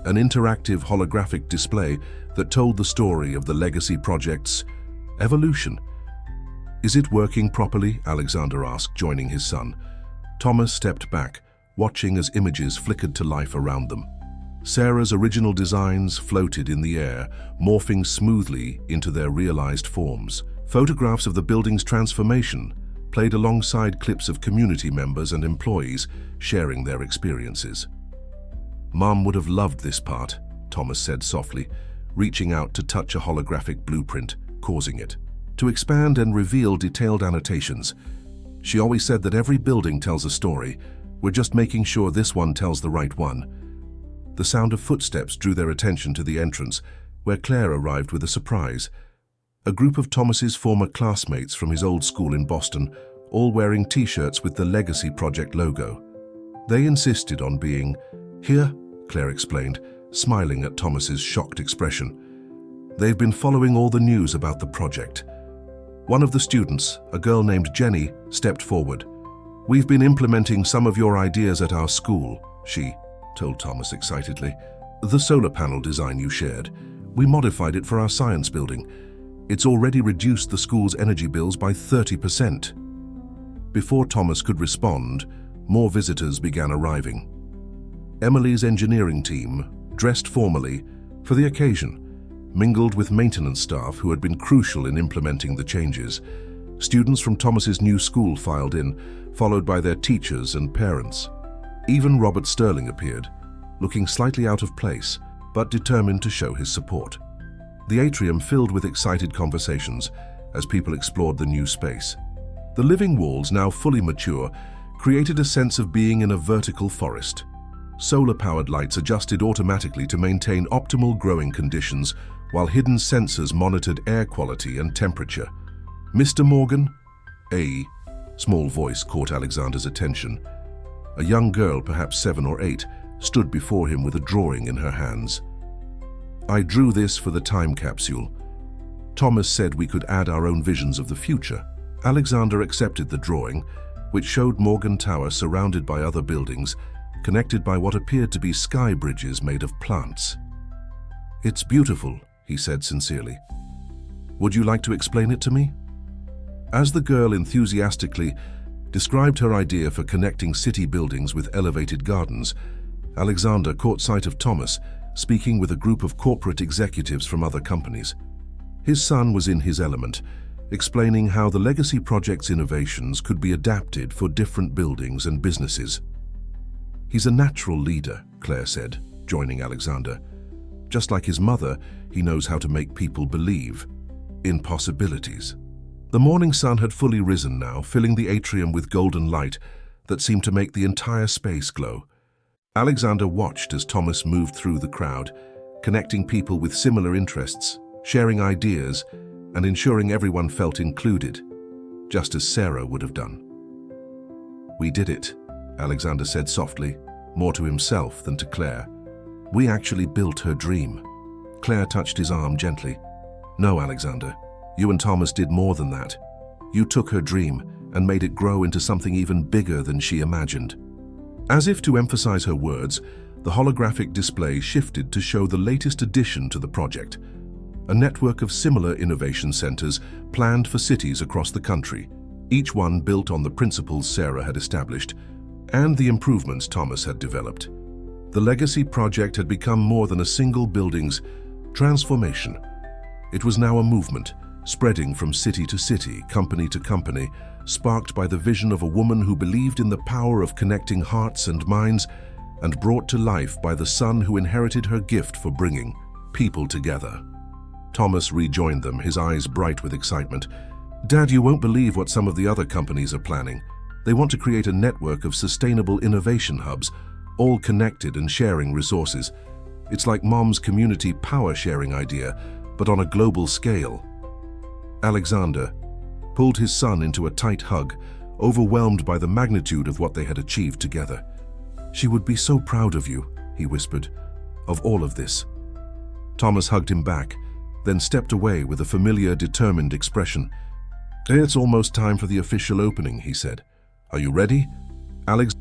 An interactive holographic display that told the story of the Legacy Project's evolution. "Is it working properly?" Alexander asked, joining his son. Thomas stepped back, watching as images flickered to life around them. Sarah's original designs floated in the air, morphing smoothly into their realized forms. Photographs of the building's transformation played alongside clips of community members and employees sharing their experiences. "Mom would have loved this part," Thomas said softly, reaching out to touch a holographic blueprint, causing it to expand and reveal detailed annotations. "She always said that every building tells a story. We're just making sure this one tells the right one." The sound of footsteps drew their attention to the entrance, where Claire arrived with a surprise. A group of Thomas's former classmates from his old school in Boston, all wearing t-shirts with the Legacy Project logo. They insisted on being here, Claire explained, smiling at Thomas's shocked expression. "They've been following all the news about the project. One of the students, a girl named Jenny, stepped forward. "We've been implementing some of your ideas at our school," she told Thomas excitedly. "The solar panel design you shared. We modified it for our science building. It's already reduced the school's energy bills by 30%. Before Thomas could respond, more visitors began arriving. Emily's engineering team, dressed formally for the occasion, mingled with maintenance staff who had been crucial in implementing the changes. Students from Thomas's new school filed in, followed by their teachers and parents. Even Robert Sterling appeared, looking slightly out of place, but determined to show his support. The atrium filled with excited conversations as people explored the new space. The living walls, now fully mature, created a sense of being in a vertical forest. Solar-powered lights adjusted automatically to maintain optimal growing conditions, while hidden sensors monitored air quality and temperature. "Mr. Morgan?" A small voice caught Alexander's attention. A young girl, perhaps 7 or 8, stood before him with a drawing in her hands. "I drew this for the time capsule. Thomas said we could add our own visions of the future." Alexander accepted the drawing, which showed Morgan Tower surrounded by other buildings, connected by what appeared to be sky bridges made of plants. "It's beautiful," he said sincerely. "Would you like to explain it to me?" As the girl enthusiastically described her idea for connecting city buildings with elevated gardens, Alexander caught sight of Thomas speaking with a group of corporate executives from other companies. His son was in his element, explaining how the legacy project's innovations could be adapted for different buildings and businesses. "He's a natural leader," Claire said, joining Alexander. "Just like his mother, he knows how to make people believe in possibilities." The morning sun had fully risen now, filling the atrium with golden light that seemed to make the entire space glow. Alexander watched as Thomas moved through the crowd, connecting people with similar interests, sharing ideas, and ensuring everyone felt included, just as Sarah would have done. "We did it," Alexander said softly, more to himself than to Claire. "We actually built her dream." Claire touched his arm gently. "No, Alexander, you and Thomas did more than that. You took her dream and made it grow into something even bigger than she imagined." As if to emphasize her words, the holographic display shifted to show the latest addition to the project, a network of similar innovation centers planned for cities across the country, each one built on the principles Sarah had established and the improvements Thomas had developed. The legacy project had become more than a single building's transformation. It was now a movement, spreading from city to city, company to company, sparked by the vision of a woman who believed in the power of connecting hearts and minds, and brought to life by the son who inherited her gift for bringing people together. Thomas rejoined them, his eyes bright with excitement. "Dad, you won't believe what some of the other companies are planning. They want to create a network of sustainable innovation hubs, all connected and sharing resources. It's like Mom's community power-sharing idea, but on a global scale." Alexander pulled his son into a tight hug, overwhelmed by the magnitude of what they had achieved together. "She would be so proud of you," he whispered, "of all of this." Thomas hugged him back, then stepped away with a familiar, determined expression. "It's almost time for the official opening," he said. "Are you ready?" Alex